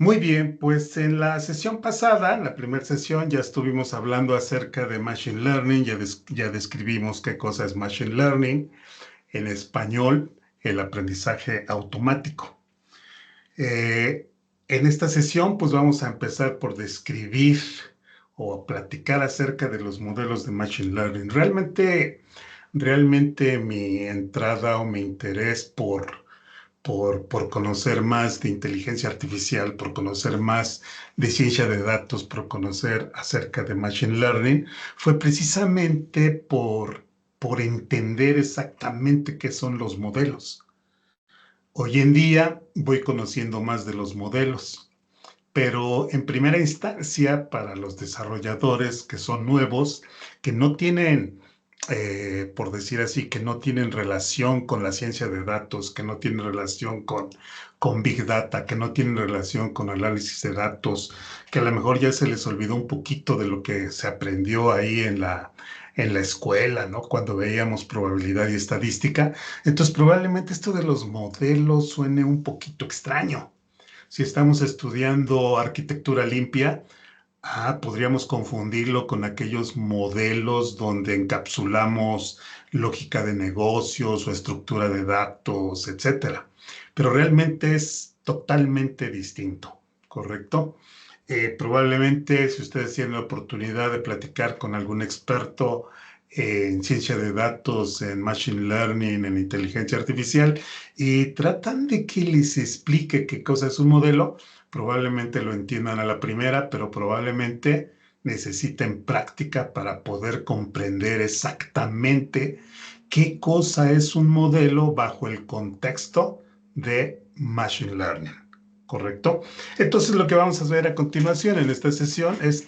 Muy bien, pues en la sesión pasada, en la primera sesión, ya estuvimos hablando acerca de Machine Learning, ya describimos qué cosa es Machine Learning, en español, el aprendizaje automático. Eh, en esta sesión, pues vamos a empezar por describir o platicar acerca de los modelos de Machine Learning. Realmente mi entrada o mi interés por conocer más de inteligencia artificial, por conocer más de ciencia de datos, por conocer acerca de Machine Learning, fue precisamente por entender exactamente qué son los modelos. Hoy en día voy conociendo más de los modelos, pero en primera instancia, para los desarrolladores que son nuevos, que no tienen, por decir así, que no tienen relación con la ciencia de datos, que no tienen relación con Big Data, que no tienen relación con análisis de datos, que a lo mejor ya se les olvidó un poquito de lo que se aprendió ahí en la escuela, ¿no? Cuando veíamos probabilidad y estadística. Entonces, probablemente esto de los modelos suene un poquito extraño. Si estamos estudiando arquitectura limpia, podríamos confundirlo con aquellos modelos donde encapsulamos lógica de negocios o estructura de datos, etcétera. Pero realmente es totalmente distinto, ¿correcto? Probablemente si ustedes tienen la oportunidad de platicar con algún experto en ciencia de datos, en machine learning, en inteligencia artificial, y tratan de que les explique qué cosa es un modelo, probablemente lo entiendan a la primera, pero probablemente necesiten práctica para poder comprender exactamente qué cosa es un modelo bajo el contexto de machine learning, ¿correcto? Entonces lo que vamos a ver a continuación en esta sesión es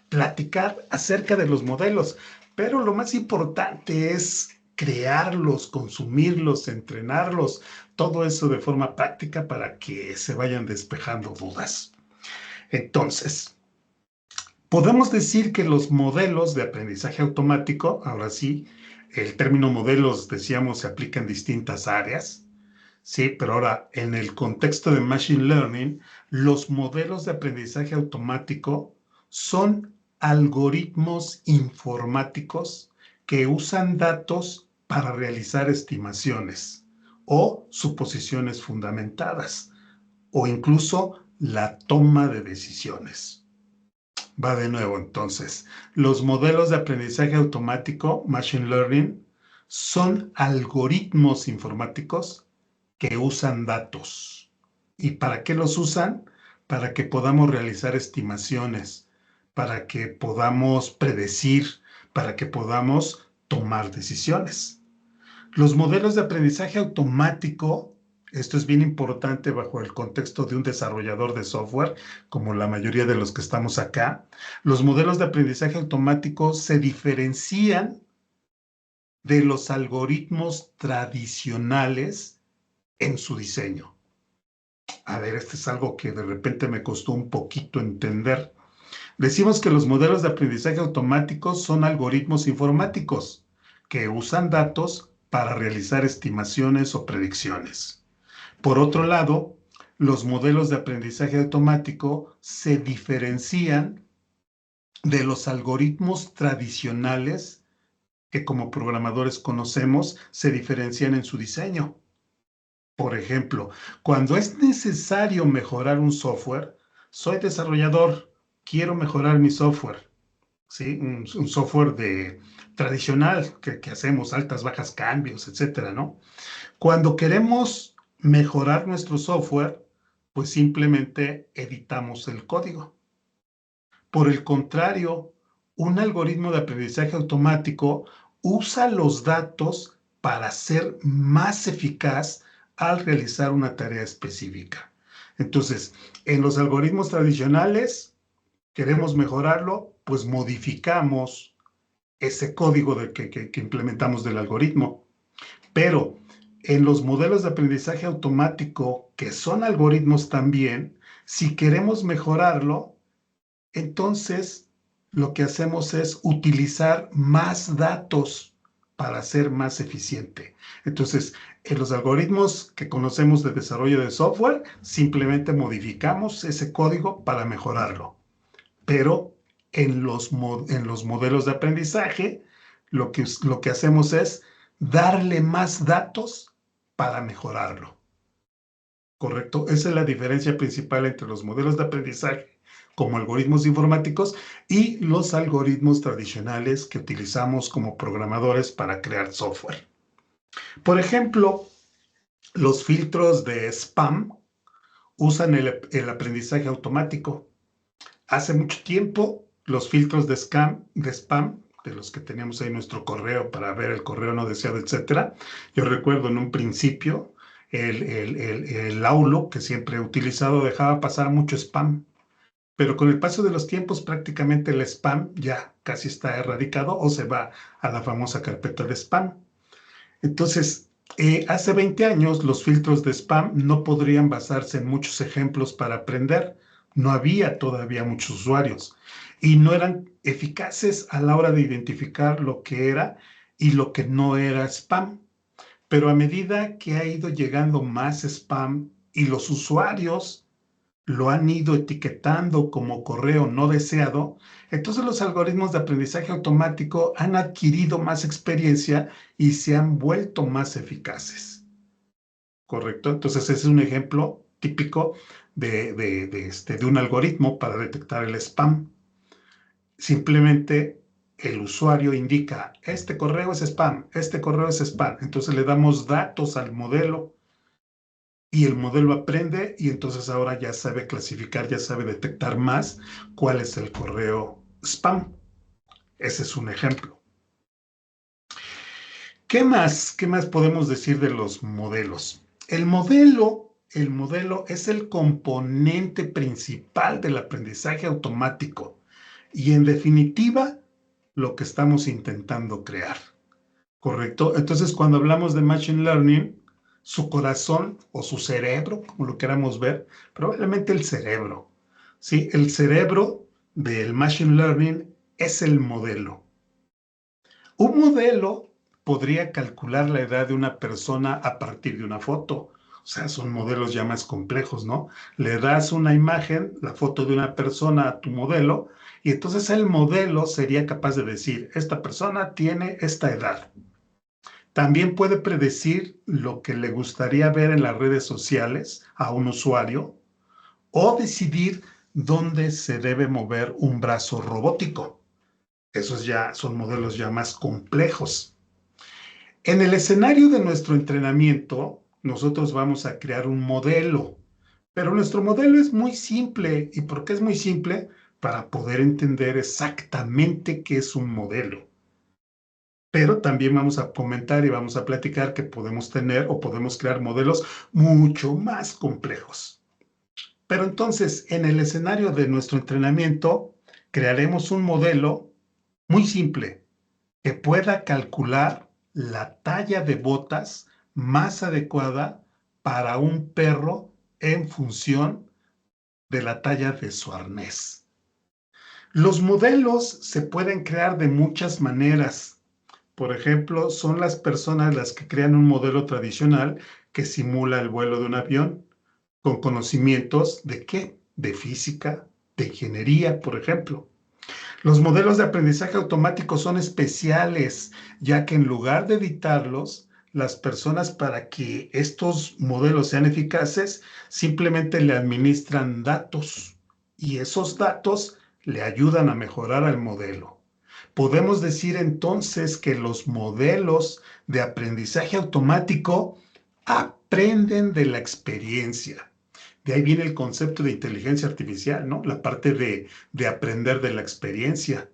platicar acerca de los modelos, pero lo más importante es crearlos, consumirlos, entrenarlos, todo eso de forma práctica para que se vayan despejando dudas. Entonces, podemos decir que los modelos de aprendizaje automático, ahora sí, el término modelos, decíamos, se aplica en distintas áreas, sí, pero ahora en el contexto de Machine Learning, los modelos de aprendizaje automático son algoritmos informáticos que usan datos para realizar estimaciones o suposiciones fundamentadas o incluso la toma de decisiones. Va de nuevo entonces. Los modelos de aprendizaje automático, Machine Learning, son algoritmos informáticos que usan datos. ¿Y para qué los usan? Para que podamos realizar estimaciones, para que podamos predecir, para que podamos tomar decisiones. Los modelos de aprendizaje automático, esto es bien importante bajo el contexto de un desarrollador de software, como la mayoría de los que estamos acá, los modelos de aprendizaje automático se diferencian de los algoritmos tradicionales en su diseño. A ver, este es algo que de repente me costó un poquito entender. Decimos que los modelos de aprendizaje automático son algoritmos informáticos que usan datos para realizar estimaciones o predicciones. Por otro lado, los modelos de aprendizaje automático se diferencian de los algoritmos tradicionales que como programadores conocemos, se diferencian en su diseño. Por ejemplo, cuando es necesario mejorar un software, soy desarrollador, quiero mejorar mi software, ¿sí? Un software tradicional que hacemos altas, bajas, cambios, etcétera, ¿no? Cuando queremos mejorar nuestro software, pues simplemente editamos el código. Por el contrario, un algoritmo de aprendizaje automático usa los datos para ser más eficaz al realizar una tarea específica. Entonces, en los algoritmos tradicionales, queremos mejorarlo, pues modificamos ese código que implementamos del algoritmo. Pero en los modelos de aprendizaje automático, que son algoritmos también, si queremos mejorarlo, entonces lo que hacemos es utilizar más datos para ser más eficiente. Entonces, en los algoritmos que conocemos de desarrollo de software, simplemente modificamos ese código para mejorarlo. Pero en los modelos de aprendizaje, lo que hacemos es darle más datos para mejorarlo. ¿Correcto? Esa es la diferencia principal entre los modelos de aprendizaje como algoritmos informáticos y los algoritmos tradicionales que utilizamos como programadores para crear software. Por ejemplo, los filtros de spam usan el aprendizaje automático. Hace mucho tiempo, los filtros de spam, de los que teníamos ahí nuestro correo para ver el correo no deseado, etcétera, yo recuerdo en un principio el Outlook que siempre he utilizado dejaba pasar mucho spam, pero con el paso de los tiempos prácticamente el spam ya casi está erradicado o se va a la famosa carpeta de spam. Entonces, hace 20 años los filtros de spam no podrían basarse en muchos ejemplos para aprender. No había todavía muchos usuarios y no eran eficaces a la hora de identificar lo que era y lo que no era spam. Pero a medida que ha ido llegando más spam y los usuarios lo han ido etiquetando como correo no deseado, entonces los algoritmos de aprendizaje automático han adquirido más experiencia y se han vuelto más eficaces. ¿Correcto? Entonces ese es un ejemplo típico de un algoritmo para detectar el spam. Simplemente el usuario indica, este correo es spam, este correo es spam. Entonces le damos datos al modelo y el modelo aprende y entonces ahora ya sabe clasificar, ya sabe detectar más cuál es el correo spam. Ese es un ejemplo. ¿Qué más? ¿Qué más podemos decir de los modelos? El modelo es el componente principal del aprendizaje automático y en definitiva lo que estamos intentando crear. ¿Correcto? Entonces, cuando hablamos de Machine Learning, su corazón o su cerebro, como lo queramos ver, probablemente el cerebro. ¿Sí? El cerebro del Machine Learning es el modelo. Un modelo podría calcular la edad de una persona a partir de una foto. O sea, son modelos ya más complejos, ¿no? Le das una imagen, la foto de una persona a tu modelo, y entonces el modelo sería capaz de decir, esta persona tiene esta edad. También puede predecir lo que le gustaría ver en las redes sociales a un usuario o decidir dónde se debe mover un brazo robótico. Esos ya son modelos ya más complejos. En el escenario de nuestro entrenamiento, nosotros vamos a crear un modelo, pero nuestro modelo es muy simple. ¿Y por qué es muy simple? Para poder entender exactamente qué es un modelo. Pero también vamos a comentar y vamos a platicar que podemos tener o podemos crear modelos mucho más complejos. Pero entonces, en el escenario de nuestro entrenamiento, crearemos un modelo muy simple que pueda calcular la talla de botas más adecuada para un perro en función de la talla de su arnés. Los modelos se pueden crear de muchas maneras. Por ejemplo, son las personas las que crean un modelo tradicional que simula el vuelo de un avión con conocimientos de qué, de física, de ingeniería, por ejemplo. Los modelos de aprendizaje automático son especiales, ya que en lugar de editarlos, las personas para que estos modelos sean eficaces simplemente le administran datos y esos datos le ayudan a mejorar al modelo. Podemos decir entonces que los modelos de aprendizaje automático aprenden de la experiencia. De ahí viene el concepto de inteligencia artificial, ¿no? La parte de aprender de la experiencia.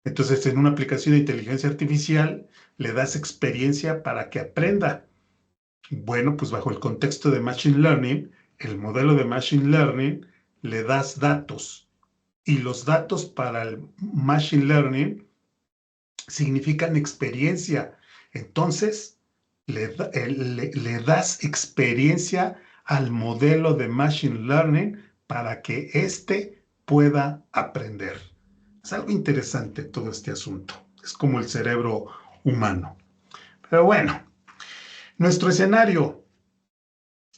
Entonces, en una aplicación de inteligencia artificial, le das experiencia para que aprenda. Bueno, pues bajo el contexto de Machine Learning, el modelo de Machine Learning, le das datos. Y los datos para el Machine Learning significan experiencia. Entonces, le das experiencia al modelo de Machine Learning para que éste pueda aprender. Es algo interesante todo este asunto. Es como el cerebro humano. Pero bueno, nuestro escenario.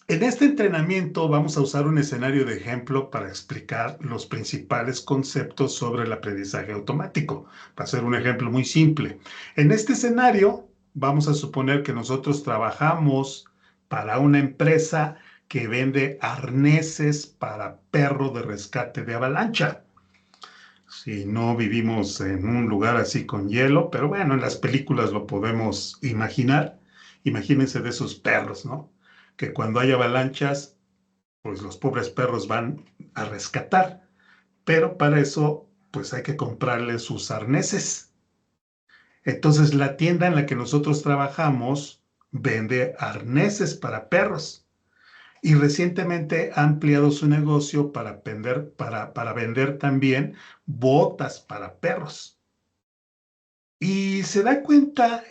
En este entrenamiento vamos a usar un escenario de ejemplo para explicar los principales conceptos sobre el aprendizaje automático. Va a ser un ejemplo muy simple. En este escenario vamos a suponer que nosotros trabajamos para una empresa que vende arneses para perro de rescate de avalancha. Si no vivimos en un lugar así con hielo, pero bueno, en las películas lo podemos imaginar. Imagínense de esos perros, ¿no? Que cuando hay avalanchas, pues los pobres perros van a rescatar, pero para eso, pues hay que comprarles sus arneses. Entonces, la tienda en la que nosotros trabajamos vende arneses para perros y recientemente ha ampliado su negocio para vender también botas para perros. Y se da cuenta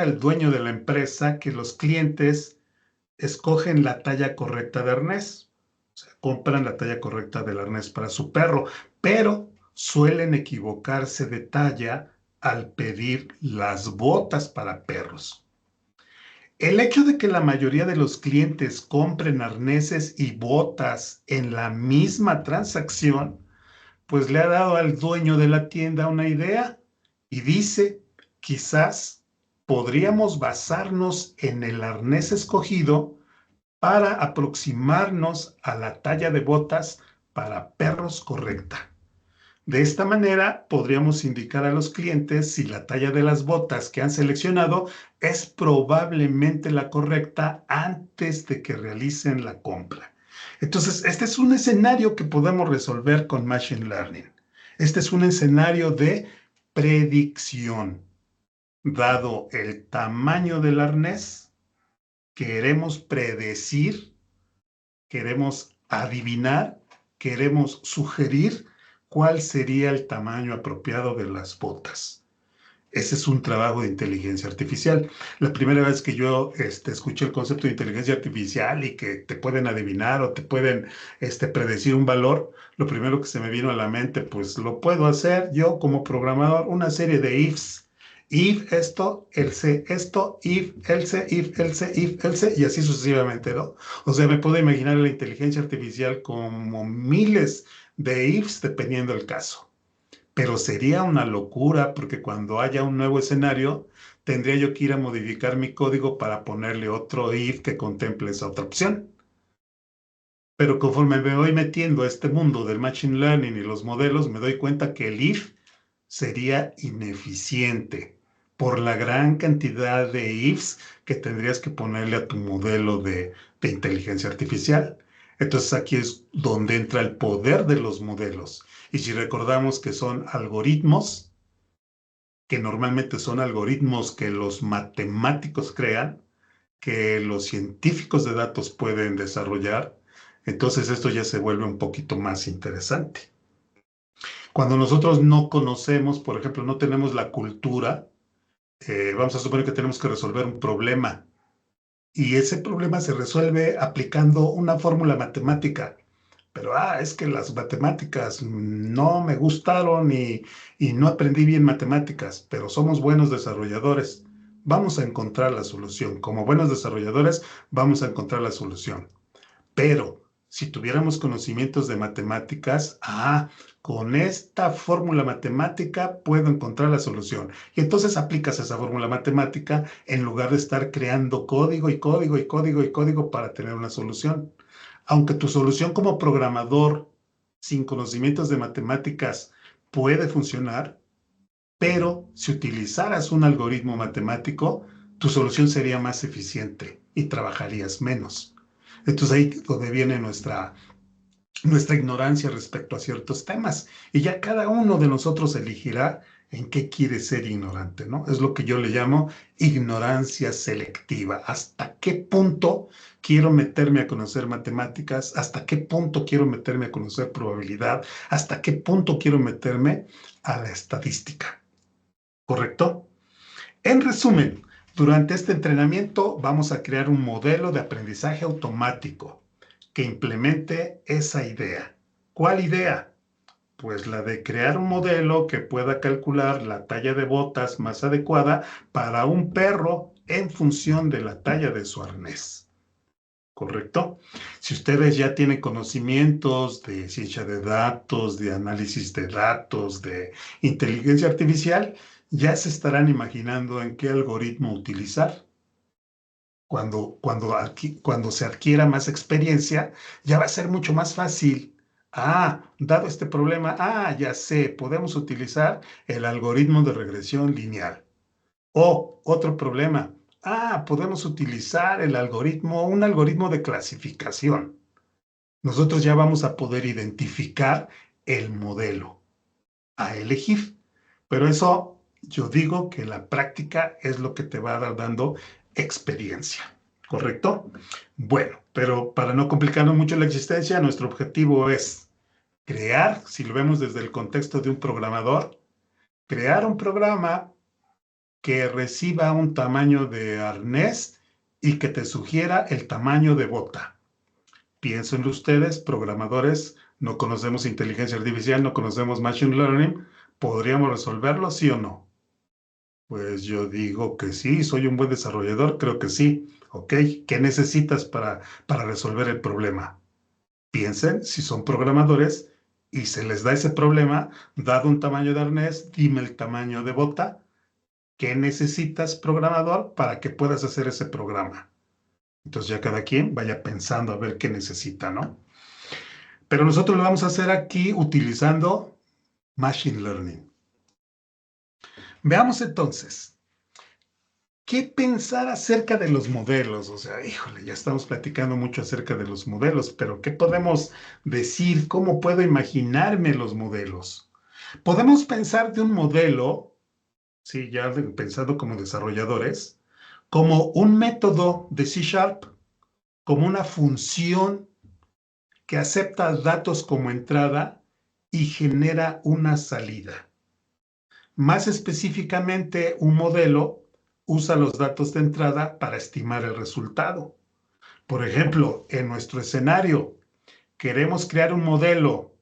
el dueño de la empresa que los clientes escogen la talla correcta de arnés, o sea, compran la talla correcta del arnés para su perro, pero suelen equivocarse de talla al pedir las botas para perros. El hecho de que la mayoría de los clientes compren arneses y botas en la misma transacción, pues le ha dado al dueño de la tienda una idea y dice, quizás podríamos basarnos en el arnés escogido para aproximarnos a la talla de botas para perros correcta. De esta manera podríamos indicar a los clientes si la talla de las botas que han seleccionado es probablemente la correcta antes de que realicen la compra. Entonces, este es un escenario que podemos resolver con Machine Learning. Este es un escenario de predicción. Dado el tamaño del arnés, queremos predecir, queremos adivinar, queremos sugerir cuál sería el tamaño apropiado de las botas. Ese es un trabajo de inteligencia artificial. La primera vez que yo escuché el concepto de inteligencia artificial y que te pueden adivinar o te pueden predecir un valor, lo primero que se me vino a la mente, pues lo puedo hacer yo como programador, una serie de ifs. If esto, else esto, if, else, if, else, if, else, y así sucesivamente, ¿no? O sea, me puedo imaginar la inteligencia artificial como miles de ifs dependiendo del caso. Pero sería una locura porque cuando haya un nuevo escenario, tendría yo que ir a modificar mi código para ponerle otro if que contemple esa otra opción. Pero conforme me voy metiendo a este mundo del machine learning y los modelos, me doy cuenta que el if sería ineficiente por la gran cantidad de ifs que tendrías que ponerle a tu modelo de inteligencia artificial. Entonces aquí es donde entra el poder de los modelos. Y si recordamos que son algoritmos, que normalmente son algoritmos que los matemáticos crean, que los científicos de datos pueden desarrollar, entonces esto ya se vuelve un poquito más interesante. Cuando nosotros no conocemos, por ejemplo, no tenemos la cultura, vamos a suponer que tenemos que resolver un problema y ese problema se resuelve aplicando una fórmula matemática. Pero, es que las matemáticas no me gustaron y no aprendí bien matemáticas, pero somos buenos desarrolladores. Vamos a encontrar la solución. Como buenos desarrolladores, vamos a encontrar la solución. Pero si tuviéramos conocimientos de matemáticas, con esta fórmula matemática puedo encontrar la solución. Y entonces aplicas esa fórmula matemática en lugar de estar creando código y código y código y código para tener una solución. Aunque tu solución como programador sin conocimientos de matemáticas puede funcionar, pero si utilizaras un algoritmo matemático, tu solución sería más eficiente y trabajarías menos. Entonces ahí es donde viene nuestra ignorancia respecto a ciertos temas. Y ya cada uno de nosotros elegirá en qué quiere ser ignorante, ¿no? Es lo que yo le llamo ignorancia selectiva. ¿Hasta qué punto quiero meterme a conocer matemáticas? ¿Hasta qué punto quiero meterme a conocer probabilidad? ¿Hasta qué punto quiero meterme a la estadística? ¿Correcto? En resumen, durante este entrenamiento vamos a crear un modelo de aprendizaje automático que implemente esa idea. ¿Cuál idea? Pues la de crear un modelo que pueda calcular la talla de botas más adecuada para un perro en función de la talla de su arnés. ¿Correcto? Si ustedes ya tienen conocimientos de ciencia de datos, de análisis de datos, de inteligencia artificial, ya se estarán imaginando en qué algoritmo utilizar. Cuando se adquiera más experiencia, ya va a ser mucho más fácil. Dado este problema, ya sé, podemos utilizar el algoritmo de regresión lineal. O otro problema, podemos utilizar un algoritmo de clasificación. Nosotros ya vamos a poder identificar el modelo a elegir. Pero eso yo digo que la práctica es lo que te va a dar dando experiencia. ¿Correcto? Bueno, pero para no complicarnos mucho la existencia, nuestro objetivo es crear, si lo vemos desde el contexto de un programador, crear un programa que reciba un tamaño de arnés y que te sugiera el tamaño de bota. Piénsenlo ustedes, programadores, no conocemos inteligencia artificial, no conocemos machine learning, ¿podríamos resolverlo, sí o no? Pues yo digo que sí, soy un buen desarrollador, creo que sí. Ok, ¿qué necesitas para resolver el problema? Piensen, si son programadores y se les da ese problema, dado un tamaño de arnés, dime el tamaño de bota. ¿Qué necesitas, programador, para que puedas hacer ese programa? Entonces ya cada quien vaya pensando a ver qué necesita, ¿no? Pero nosotros lo vamos a hacer aquí utilizando Machine Learning. Veamos entonces, ¿qué pensar acerca de los modelos? O sea, híjole, ya estamos platicando mucho acerca de los modelos, pero ¿qué podemos decir? ¿Cómo puedo imaginarme los modelos? Podemos pensar de un modelo, sí, ya pensando como desarrolladores, como un método de C Sharp, como una función que acepta datos como entrada y genera una salida. Más específicamente, un modelo usa los datos de entrada para estimar el resultado. Por ejemplo, en nuestro escenario, queremos crear un modelo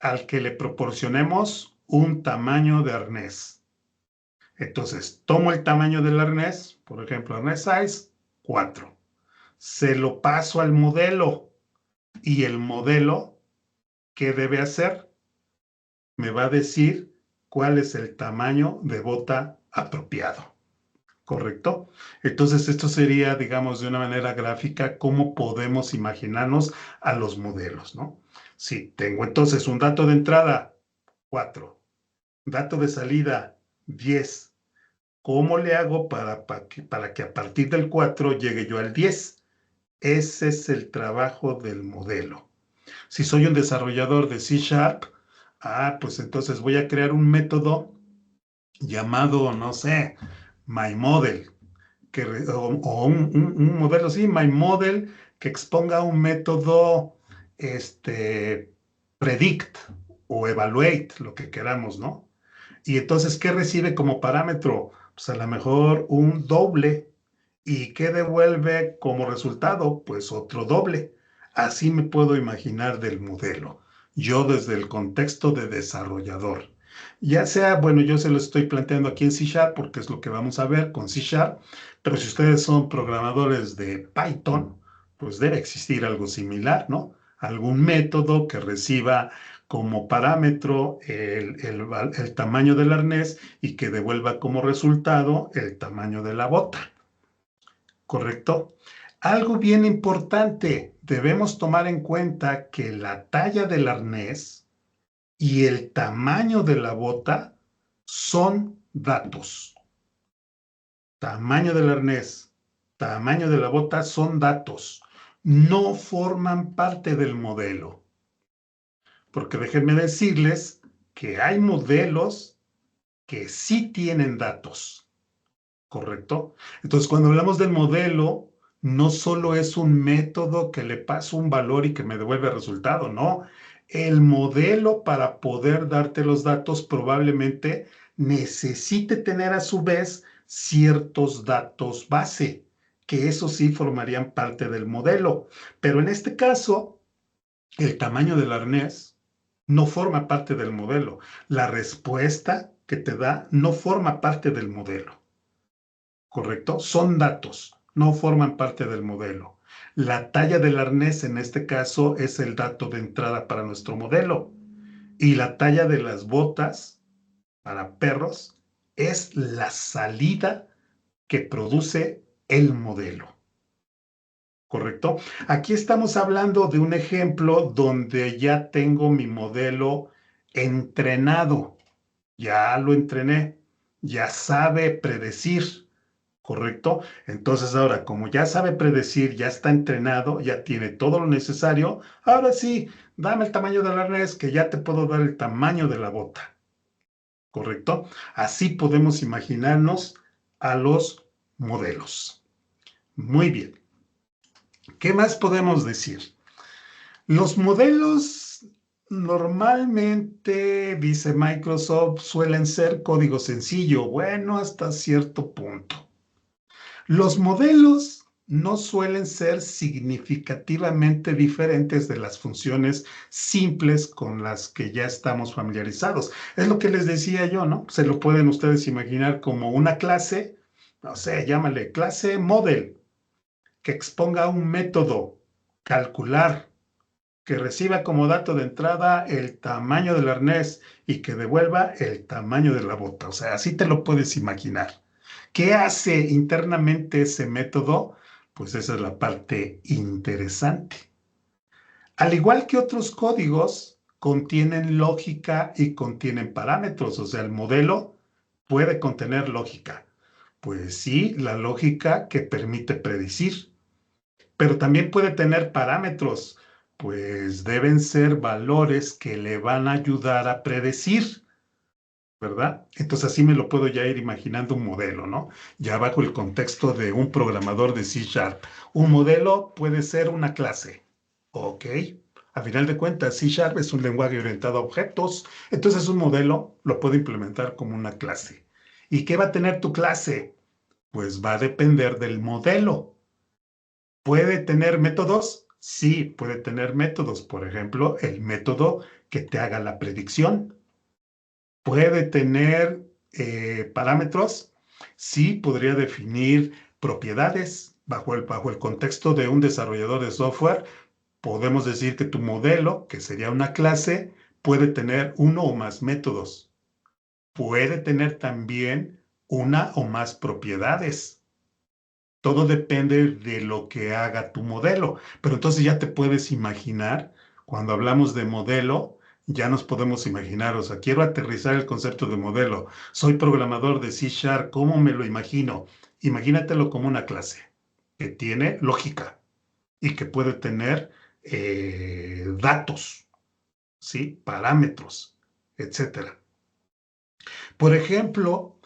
al que le proporcionemos un tamaño de arnés. Entonces, tomo el tamaño del arnés, por ejemplo, arnés size 4. Se lo paso al modelo y el modelo, ¿qué debe hacer? Me va a decir cuál es el tamaño de bota apropiado. ¿Correcto? Entonces, esto sería, digamos, de una manera gráfica, cómo podemos imaginarnos a los modelos, ¿no? Si tengo entonces un dato de entrada, 4, dato de salida, 10. ¿Cómo le hago para que a partir del 4 llegue yo al 10? Ese es el trabajo del modelo. Si soy un desarrollador de C Sharp, pues entonces voy a crear un método llamado, no sé, MyModel, o un modelo, sí, MyModel, que exponga un método, predict o evaluate, lo que queramos, ¿no? Y entonces, ¿qué recibe como parámetro? Pues a lo mejor un doble. ¿Y qué devuelve como resultado? Pues otro doble. Así me puedo imaginar del modelo. Yo desde el contexto de desarrollador. Ya sea, bueno, yo se lo estoy planteando aquí en C Sharp porque es lo que vamos a ver con C Sharp, pero si ustedes son programadores de Python, pues debe existir algo similar, ¿no? Algún método que reciba como parámetro el tamaño del arnés y que devuelva como resultado el tamaño de la bota. ¿Correcto? Algo bien importante, debemos tomar en cuenta que la talla del arnés y el tamaño de la bota son datos. Tamaño del arnés, tamaño de la bota son datos. No forman parte del modelo. Porque déjenme decirles que hay modelos que sí tienen datos. ¿Correcto? Entonces, cuando hablamos del modelo, no solo es un método que le paso un valor y que me devuelve el resultado, no. El modelo, para poder darte los datos, probablemente necesite tener a su vez ciertos datos base, que eso sí formarían parte del modelo. Pero en este caso, el tamaño del arnés no forma parte del modelo. La respuesta que te da no forma parte del modelo. ¿correcto? Son datos, no forman parte del modelo. La talla del arnés en este caso es el dato de entrada para nuestro modelo y la talla de las botas para perros es la salida que produce el modelo, ¿correcto? Aquí estamos hablando de un ejemplo donde ya tengo mi modelo entrenado, ya lo entrené, ya sabe predecir, ¿correcto? Entonces ahora, como ya sabe predecir, ya está entrenado, ya tiene todo lo necesario, ahora sí, dame el tamaño del arnés que ya te puedo dar el tamaño de la bota, ¿correcto? Así podemos imaginarnos a los modelos. Muy bien. ¿Qué más podemos decir? Los modelos normalmente, dice Microsoft, suelen ser código sencillo. Bueno, hasta cierto punto. Los modelos no suelen ser significativamente diferentes de las funciones simples con las que ya estamos familiarizados. Es lo que les decía yo, ¿no? Se lo pueden ustedes imaginar como una clase, no sé, llámale clase model, que exponga un método, calcular, que reciba como dato de entrada el tamaño del arnés y que devuelva el tamaño de la bota. O sea, así te lo puedes imaginar. ¿Qué hace internamente ese método? Pues esa es la parte interesante. Al igual que otros códigos, contienen lógica y contienen parámetros. O sea, el modelo puede contener lógica. Pues sí, la lógica que permite predecir, pero también puede tener parámetros, pues deben ser valores que le van a ayudar a predecir, ¿verdad? Entonces así me lo puedo ya ir imaginando un modelo, ¿no? Ya bajo el contexto de un programador de C Sharp. Un modelo puede ser una clase, ¿ok? A final de cuentas, C Sharp es un lenguaje orientado a objetos, entonces un modelo lo puedo implementar como una clase. ¿Y qué va a tener tu clase? Pues va a depender del modelo. ¿Puede tener métodos? Sí, puede tener métodos. Por ejemplo, el método que te haga la predicción. ¿Puede tener parámetros? Sí, podría definir propiedades. Bajo el contexto de un desarrollador de software, podemos decir que tu modelo, que sería una clase, puede tener uno o más métodos. Puede tener también una o más propiedades. Todo depende de lo que haga tu modelo. Pero entonces ya te puedes imaginar, cuando hablamos de modelo, ya nos podemos imaginar, o sea, quiero aterrizar el concepto de modelo. Soy programador de C Sharp, ¿cómo me lo imagino? Imagínatelo como una clase que tiene lógica y que puede tener datos, ¿sí? Parámetros, etcétera. Por ejemplo,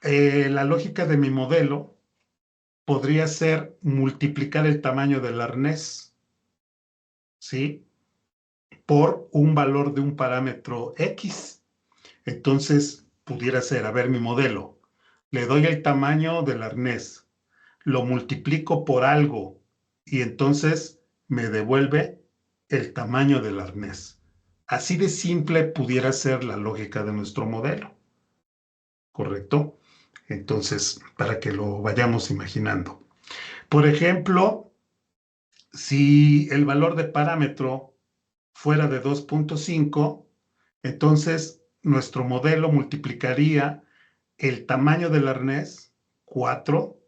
la lógica de mi modelo podría ser multiplicar el tamaño del arnés, ¿sí? Por un valor de un parámetro X. Entonces, pudiera ser, a ver, mi modelo, le doy el tamaño del arnés, lo multiplico por algo y entonces me devuelve el tamaño del arnés. Así de simple pudiera ser la lógica de nuestro modelo, ¿correcto? Entonces, para que lo vayamos imaginando. Por ejemplo, si el valor de parámetro fuera de 2.5, entonces nuestro modelo multiplicaría el tamaño del arnés 4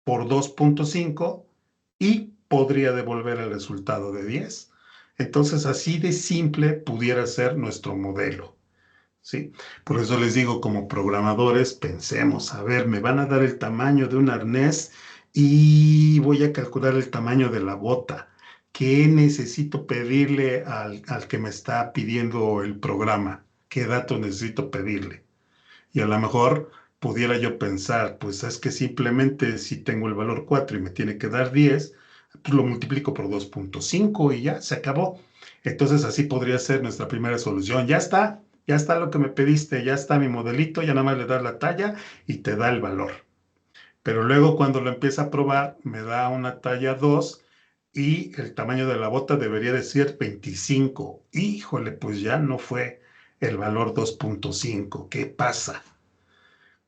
por 2.5 y podría devolver el resultado de 10. Entonces, así de simple pudiera ser nuestro modelo, ¿sí? Por eso les digo, como programadores, pensemos, a ver, me van a dar el tamaño de un arnés y voy a calcular el tamaño de la bota. ¿Qué necesito pedirle al que me está pidiendo el programa? ¿Qué datos necesito pedirle? Y a lo mejor pudiera yo pensar, pues es que simplemente si tengo el valor 4 y me tiene que dar 10, pues lo multiplico por 2.5 y ya se acabó. Entonces así podría ser nuestra primera solución. Ya está lo que me pediste, ya está mi modelito, ya nada más le das la talla y te da el valor. Pero luego cuando lo empieza a probar, me da una talla 2 y el tamaño de la bota debería de ser 25. Híjole, pues ya no fue el valor 2.5. ¿Qué pasa?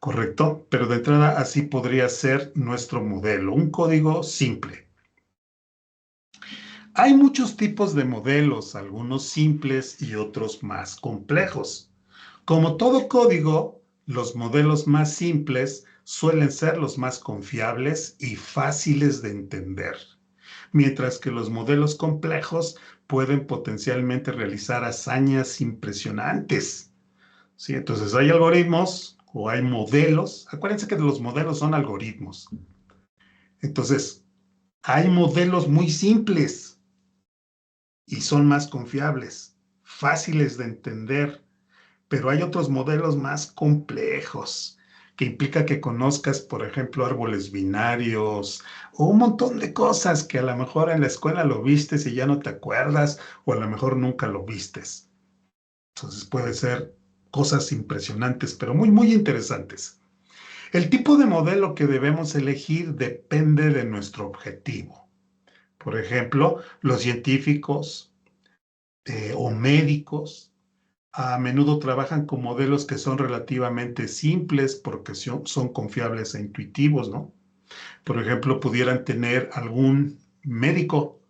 ¿correcto? Pero de entrada así podría ser nuestro modelo, un código simple. Hay muchos tipos de modelos, algunos simples y otros más complejos. Como todo código, los modelos más simples suelen ser los más confiables y fáciles de entender, mientras que los modelos complejos pueden potencialmente realizar hazañas impresionantes. ¿Sí? Entonces hay algoritmos o hay modelos. Acuérdense que los modelos son algoritmos. Entonces, hay modelos muy simples y son más confiables, fáciles de entender, pero hay otros modelos más complejos que implica que conozcas, por ejemplo, árboles binarios o un montón de cosas que a lo mejor en la escuela lo vistes y ya no te acuerdas, o a lo mejor nunca lo vistes. Entonces puede ser cosas impresionantes, pero muy, muy interesantes. El tipo de modelo que debemos elegir depende de nuestro objetivo. Por ejemplo, los científicos o médicos a menudo trabajan con modelos que son relativamente simples porque son confiables e intuitivos, ¿no? Por ejemplo, pudieran tener algún médico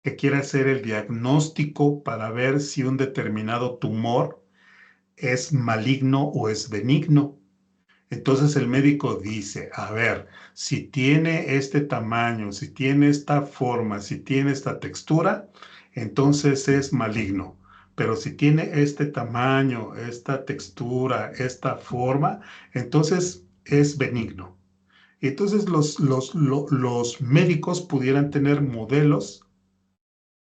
que quiera hacer el diagnóstico para ver si un determinado tumor es maligno o es benigno. Entonces el médico dice, a ver, si tiene este tamaño, si tiene esta forma, si tiene esta textura, entonces es maligno. Pero si tiene este tamaño, esta textura, esta forma, entonces es benigno. Entonces los médicos pudieran tener modelos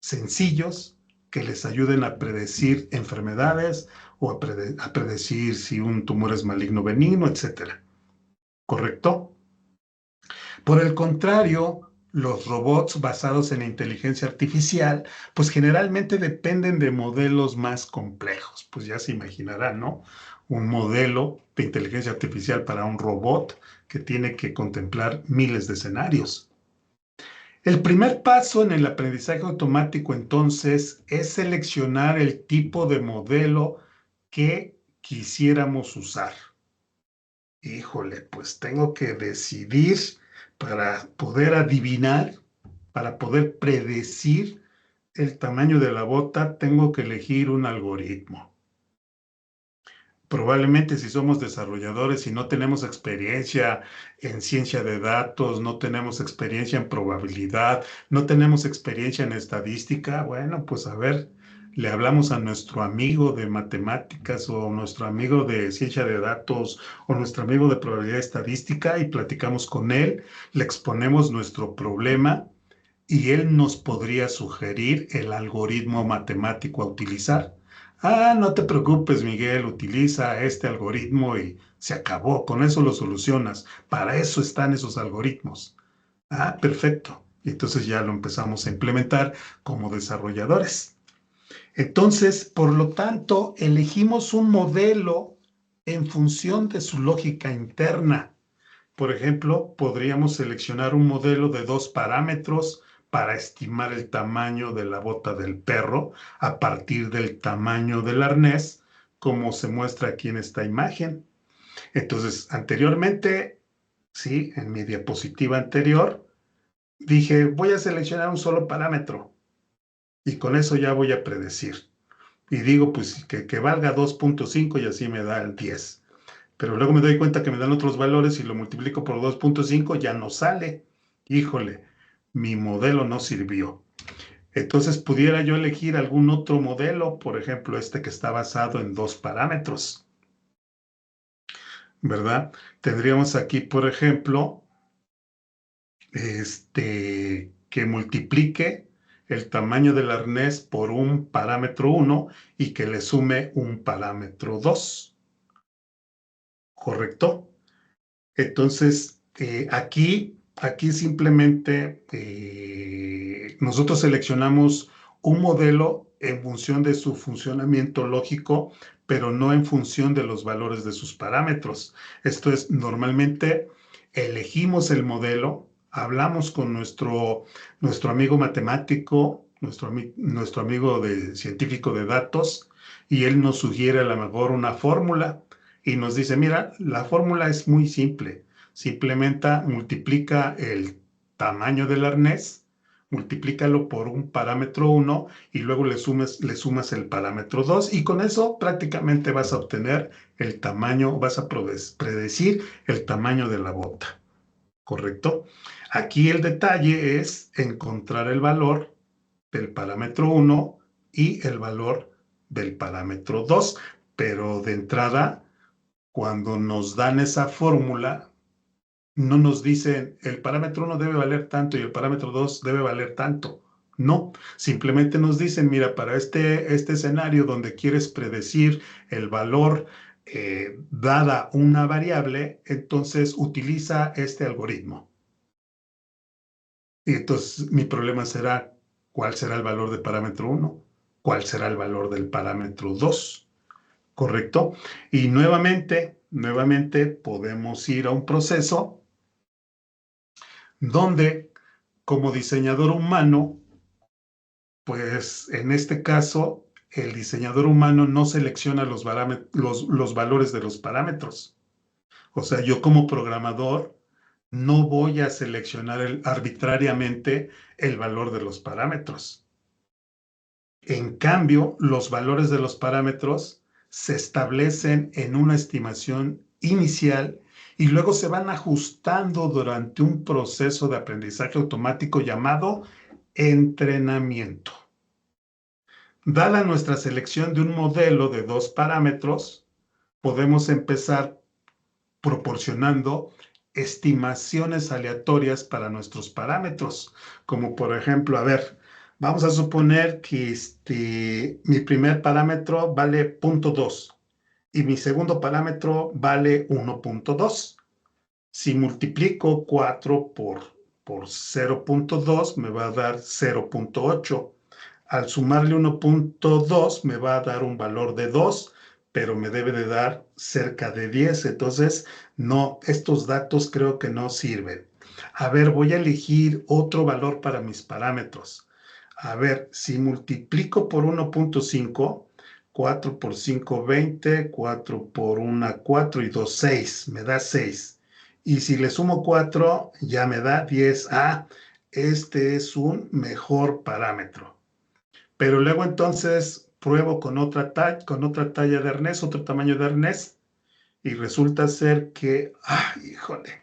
sencillos que les ayuden a predecir enfermedades o a predecir si un tumor es maligno o benigno, etcétera. ¿Correcto? Por el contrario, los robots basados en inteligencia artificial, pues generalmente dependen de modelos más complejos. Pues ya se imaginarán, ¿no? Un modelo de inteligencia artificial para un robot que tiene que contemplar miles de escenarios. El primer paso en el aprendizaje automático, entonces, es seleccionar el tipo de modelo que quisiéramos usar. Híjole, pues tengo que decidir para poder adivinar, para poder predecir el tamaño de la bota, tengo que elegir un algoritmo. Probablemente si somos desarrolladores y no tenemos experiencia en ciencia de datos, no tenemos experiencia en probabilidad, no tenemos experiencia en estadística, bueno, pues a ver, le hablamos a nuestro amigo de matemáticas o nuestro amigo de ciencia de datos o nuestro amigo de probabilidad estadística y platicamos con él, le exponemos nuestro problema y él nos podría sugerir el algoritmo matemático a utilizar. Ah, no te preocupes, Miguel, utiliza este algoritmo y se acabó, con eso lo solucionas. Para eso están esos algoritmos. Ah, perfecto. Y entonces ya lo empezamos a implementar como desarrolladores. Entonces, por lo tanto, elegimos un modelo en función de su lógica interna. Por ejemplo, podríamos seleccionar un modelo de 2 parámetros para estimar el tamaño de la bota del perro a partir del tamaño del arnés, como se muestra aquí en esta imagen. Entonces, anteriormente, sí, en mi diapositiva anterior, dije, voy a seleccionar un solo parámetro y con eso ya voy a predecir. Y digo, pues que valga 2.5 y así me da el 10. Pero luego me doy cuenta que me dan otros valores y lo multiplico por 2.5, ya no sale. Híjole, mi modelo no sirvió. Entonces pudiera yo elegir algún otro modelo, por ejemplo, este que está basado en 2 parámetros, ¿verdad? Tendríamos aquí, por ejemplo, que multiplique el tamaño del arnés por un parámetro 1 y que le sume un parámetro 2, ¿correcto? Entonces, aquí simplemente nosotros seleccionamos un modelo en función de su funcionamiento lógico, pero no en función de los valores de sus parámetros. Esto es, normalmente elegimos el modelo, hablamos con nuestro amigo matemático, nuestro amigo científico de datos, y él nos sugiere a lo mejor una fórmula y nos dice, mira, la fórmula es muy simple. Simplemente multiplica el tamaño del arnés, multiplícalo por un parámetro 1 y luego le sumas el parámetro 2 y con eso prácticamente vas a obtener el tamaño, vas a predecir el tamaño de la bota, ¿correcto? Aquí el detalle es encontrar el valor del parámetro 1 y el valor del parámetro 2, pero de entrada, cuando nos dan esa fórmula, no nos dicen el parámetro 1 debe valer tanto y el parámetro 2 debe valer tanto. No, simplemente nos dicen, mira, para este escenario donde quieres predecir el valor dada una variable, entonces utiliza este algoritmo. Y entonces mi problema será, ¿cuál será el valor del parámetro 1? ¿Cuál será el valor del parámetro 2? ¿Correcto? Y nuevamente podemos ir a un proceso donde como diseñador humano, pues en este caso, el diseñador humano no selecciona los valores de los parámetros. O sea, yo como programador no voy a seleccionar arbitrariamente el valor de los parámetros. En cambio, los valores de los parámetros se establecen en una estimación inicial y luego se van ajustando durante un proceso de aprendizaje automático llamado entrenamiento. Dada nuestra selección de un modelo de 2 parámetros, podemos empezar proporcionando estimaciones aleatorias para nuestros parámetros, como por ejemplo, a ver, vamos a suponer que mi primer parámetro vale 0.2 y mi segundo parámetro vale 1.2. Si multiplico 4 por 0.2 me va a dar 0.8. Al sumarle 1.2 me va a dar un valor de 2, pero me debe de dar cerca de 10. Entonces, no, estos datos creo que no sirven. A ver, voy a elegir otro valor para mis parámetros. A ver, si multiplico por 1.5, 4 por 5, 20, 4 por 1, 4 y 2, 6, me da 6. Y si le sumo 4, ya me da 10. Ah, este es un mejor parámetro. Pero luego entonces pruebo con otra talla de arnés, otro tamaño de arnés, y resulta ser que, híjole,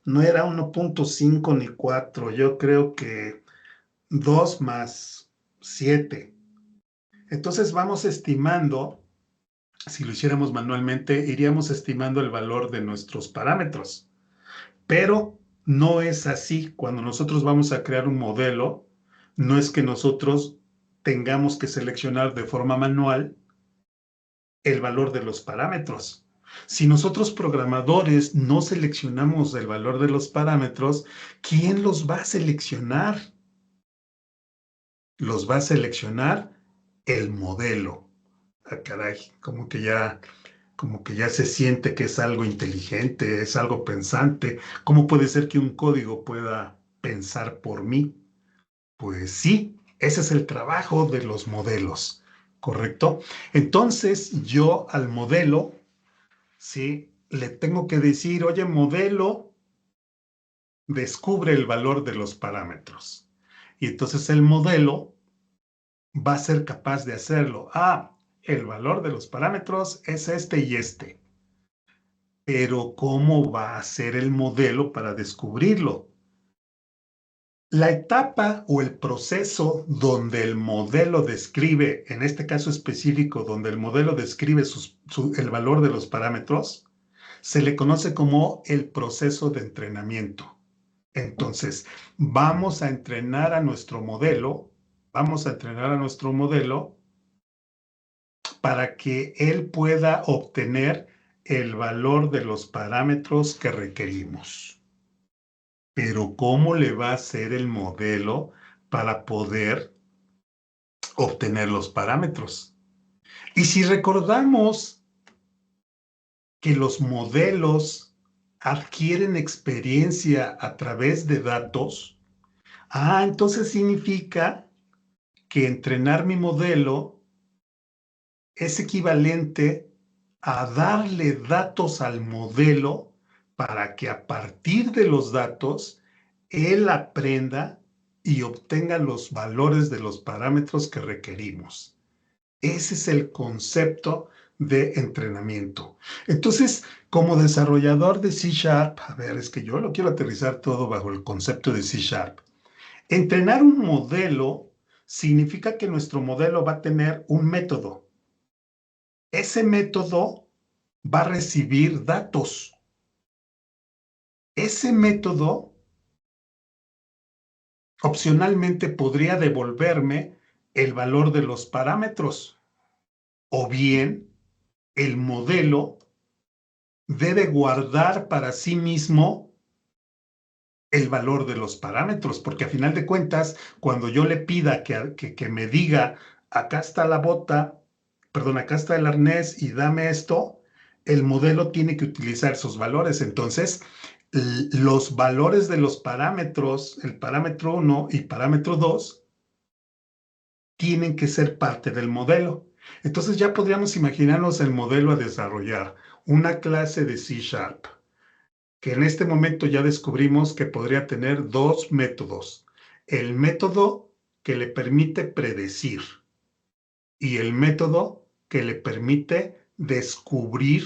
no era 1.5 ni 4, yo creo que 2 más 7. Entonces vamos estimando, si lo hiciéramos manualmente, iríamos estimando el valor de nuestros parámetros. Pero no es así. Cuando nosotros vamos a crear un modelo, no es que nosotros tengamos que seleccionar de forma manual el valor de los parámetros. Si nosotros programadores no seleccionamos el valor de los parámetros, ¿quién los va a seleccionar? Los va a seleccionar el modelo. Ah, caray, como que ya se siente que es algo inteligente, es algo pensante. ¿Cómo puede ser que un código pueda pensar por mí? Pues sí, ese es el trabajo de los modelos, ¿correcto? Entonces yo al modelo, sí, le tengo que decir, oye, modelo, descubre el valor de los parámetros. Y entonces el modelo va a ser capaz de hacerlo. Ah, el valor de los parámetros es este y este. Pero ¿cómo va a ser el modelo para descubrirlo? La etapa o el proceso donde el modelo describe, en este caso específico, donde el modelo describe el valor de los parámetros, se le conoce como el proceso de entrenamiento. Entonces, vamos a entrenar a nuestro modelo para que él pueda obtener el valor de los parámetros que requerimos. Pero ¿cómo le va a hacer el modelo para poder obtener los parámetros? Y si recordamos que los modelos adquieren experiencia a través de datos, entonces significa que entrenar mi modelo es equivalente a darle datos al modelo para que a partir de los datos él aprenda y obtenga los valores de los parámetros que requerimos. Ese es el concepto de entrenamiento. Entonces, como desarrollador de C Sharp, a ver, es que yo lo quiero aterrizar todo bajo el concepto de C Sharp. Entrenar un modelo significa que nuestro modelo va a tener un método. Ese método va a recibir datos. Ese método opcionalmente podría devolverme el valor de los parámetros o bien el modelo debe guardar para sí mismo el valor de los parámetros, porque a final de cuentas, cuando yo le pida que me diga, acá está la bota, perdón, acá está el arnés y dame esto, el modelo tiene que utilizar esos valores. Entonces, los valores de los parámetros, el parámetro 1 y parámetro 2, tienen que ser parte del modelo. Entonces ya podríamos imaginarnos el modelo a desarrollar, una clase de C Sharp que en este momento ya descubrimos que podría tener dos métodos. El método que le permite predecir y el método que le permite descubrir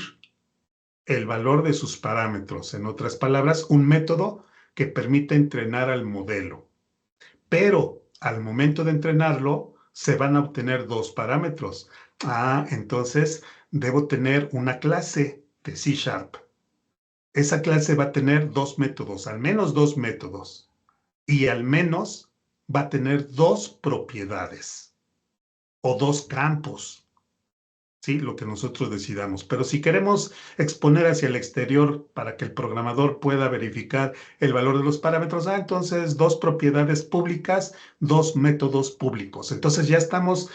el valor de sus parámetros. En otras palabras, un método que permite entrenar al modelo. Pero al momento de entrenarlo, se van a obtener dos parámetros. Entonces debo tener una clase de C Sharp. Esa clase va a tener dos métodos, al menos dos métodos, y al menos va a tener dos propiedades o dos campos, ¿sí? Lo que nosotros decidamos. Pero si queremos exponer hacia el exterior para que el programador pueda verificar el valor de los parámetros, entonces dos propiedades públicas, dos métodos públicos. Entonces ya estamos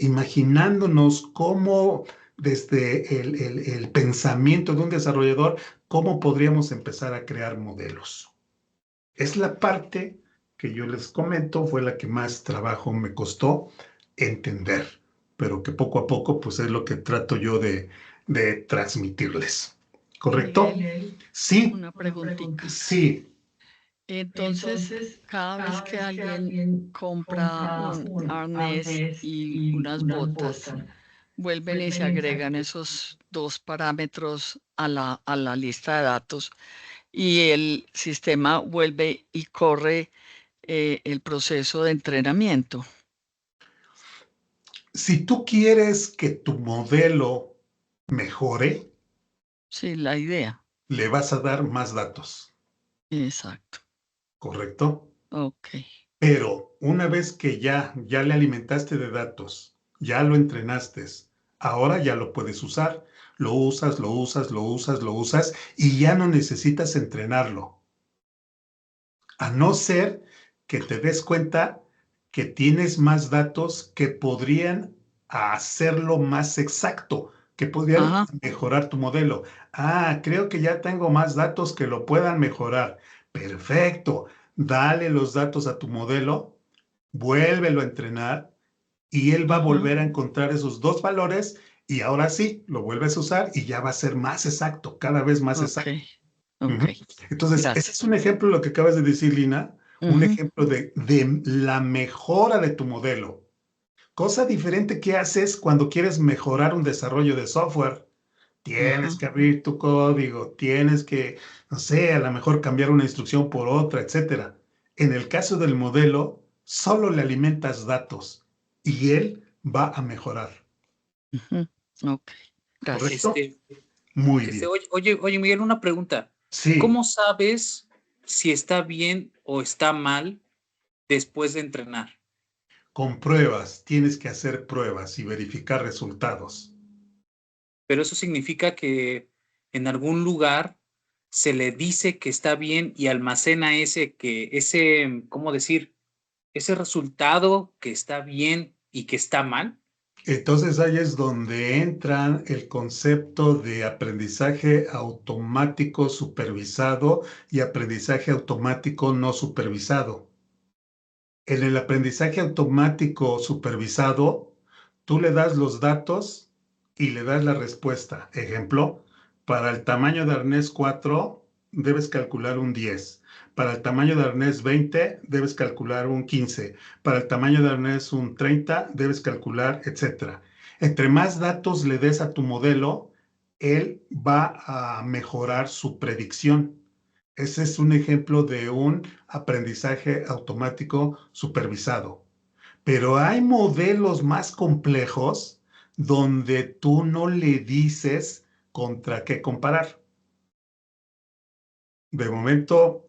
imaginándonos cómo desde el pensamiento de un desarrollador, cómo podríamos empezar a crear modelos. Es la parte que yo les comento, fue la que más trabajo me costó entender, pero que poco a poco, pues es lo que trato yo de transmitirles. ¿Correcto? Miguel, Sí, una preguntita. sí. Entonces, cada vez que alguien compra un arnés y unas botas, vuelven y se agregan esos dos parámetros a la lista de datos y el sistema vuelve y corre el proceso de entrenamiento. Si tú quieres que tu modelo mejore, Sí, la idea. le vas a dar más datos, Exacto. ¿correcto? Ok. Pero una vez que ya le alimentaste de datos, ya lo entrenaste, ahora ya lo puedes usar. Lo usas, lo usas, lo usas, lo usas y ya no necesitas entrenarlo. A no ser que te des cuenta que tienes más datos que podrían hacerlo más exacto, que podrían Ajá. mejorar tu modelo. Creo que ya tengo más datos que lo puedan mejorar. Perfecto. Dale los datos a tu modelo, vuélvelo a entrenar y él va a Ujú. volver a encontrar esos dos valores y ahora sí, lo vuelves a usar y ya va a ser más exacto, cada vez más Ok. exacto. Ok. Ujú. Entonces, ese es Gracias. un ejemplo de lo que acabas de decir, Lina, un Ujú. ejemplo de la mejora de tu modelo. Cosa diferente que haces cuando quieres mejorar un desarrollo de software. Tienes Ajá. que abrir tu código, tienes que, no sé, a lo mejor cambiar una instrucción por otra, etcétera. En el caso del modelo, solo le alimentas datos y él va a mejorar. Ujú. Ok. Gracias. ¿Correcto? Muy bien. Oye, Miguel, una pregunta. Sí, ¿Cómo sabes si está bien o está mal después de entrenar? con pruebas, tienes que hacer pruebas y verificar resultados. Pero eso significa que en algún lugar se le dice que está bien y almacena ¿cómo decir? Ese resultado que está bien y que está mal. Entonces ahí es donde entra el concepto de aprendizaje automático supervisado y aprendizaje automático no supervisado. En el aprendizaje automático supervisado, tú le das los datos y le das la respuesta. Ejemplo, para el tamaño de arnés 4 debes calcular un 10. Para el tamaño de arnés 20 debes calcular un 15. Para el tamaño de arnés un 30 debes calcular, etcétera. Entre más datos le des a tu modelo, él va a mejorar su predicción. Ese es un ejemplo de un aprendizaje automático supervisado. Pero hay modelos más complejos donde tú no le dices contra qué comparar. De momento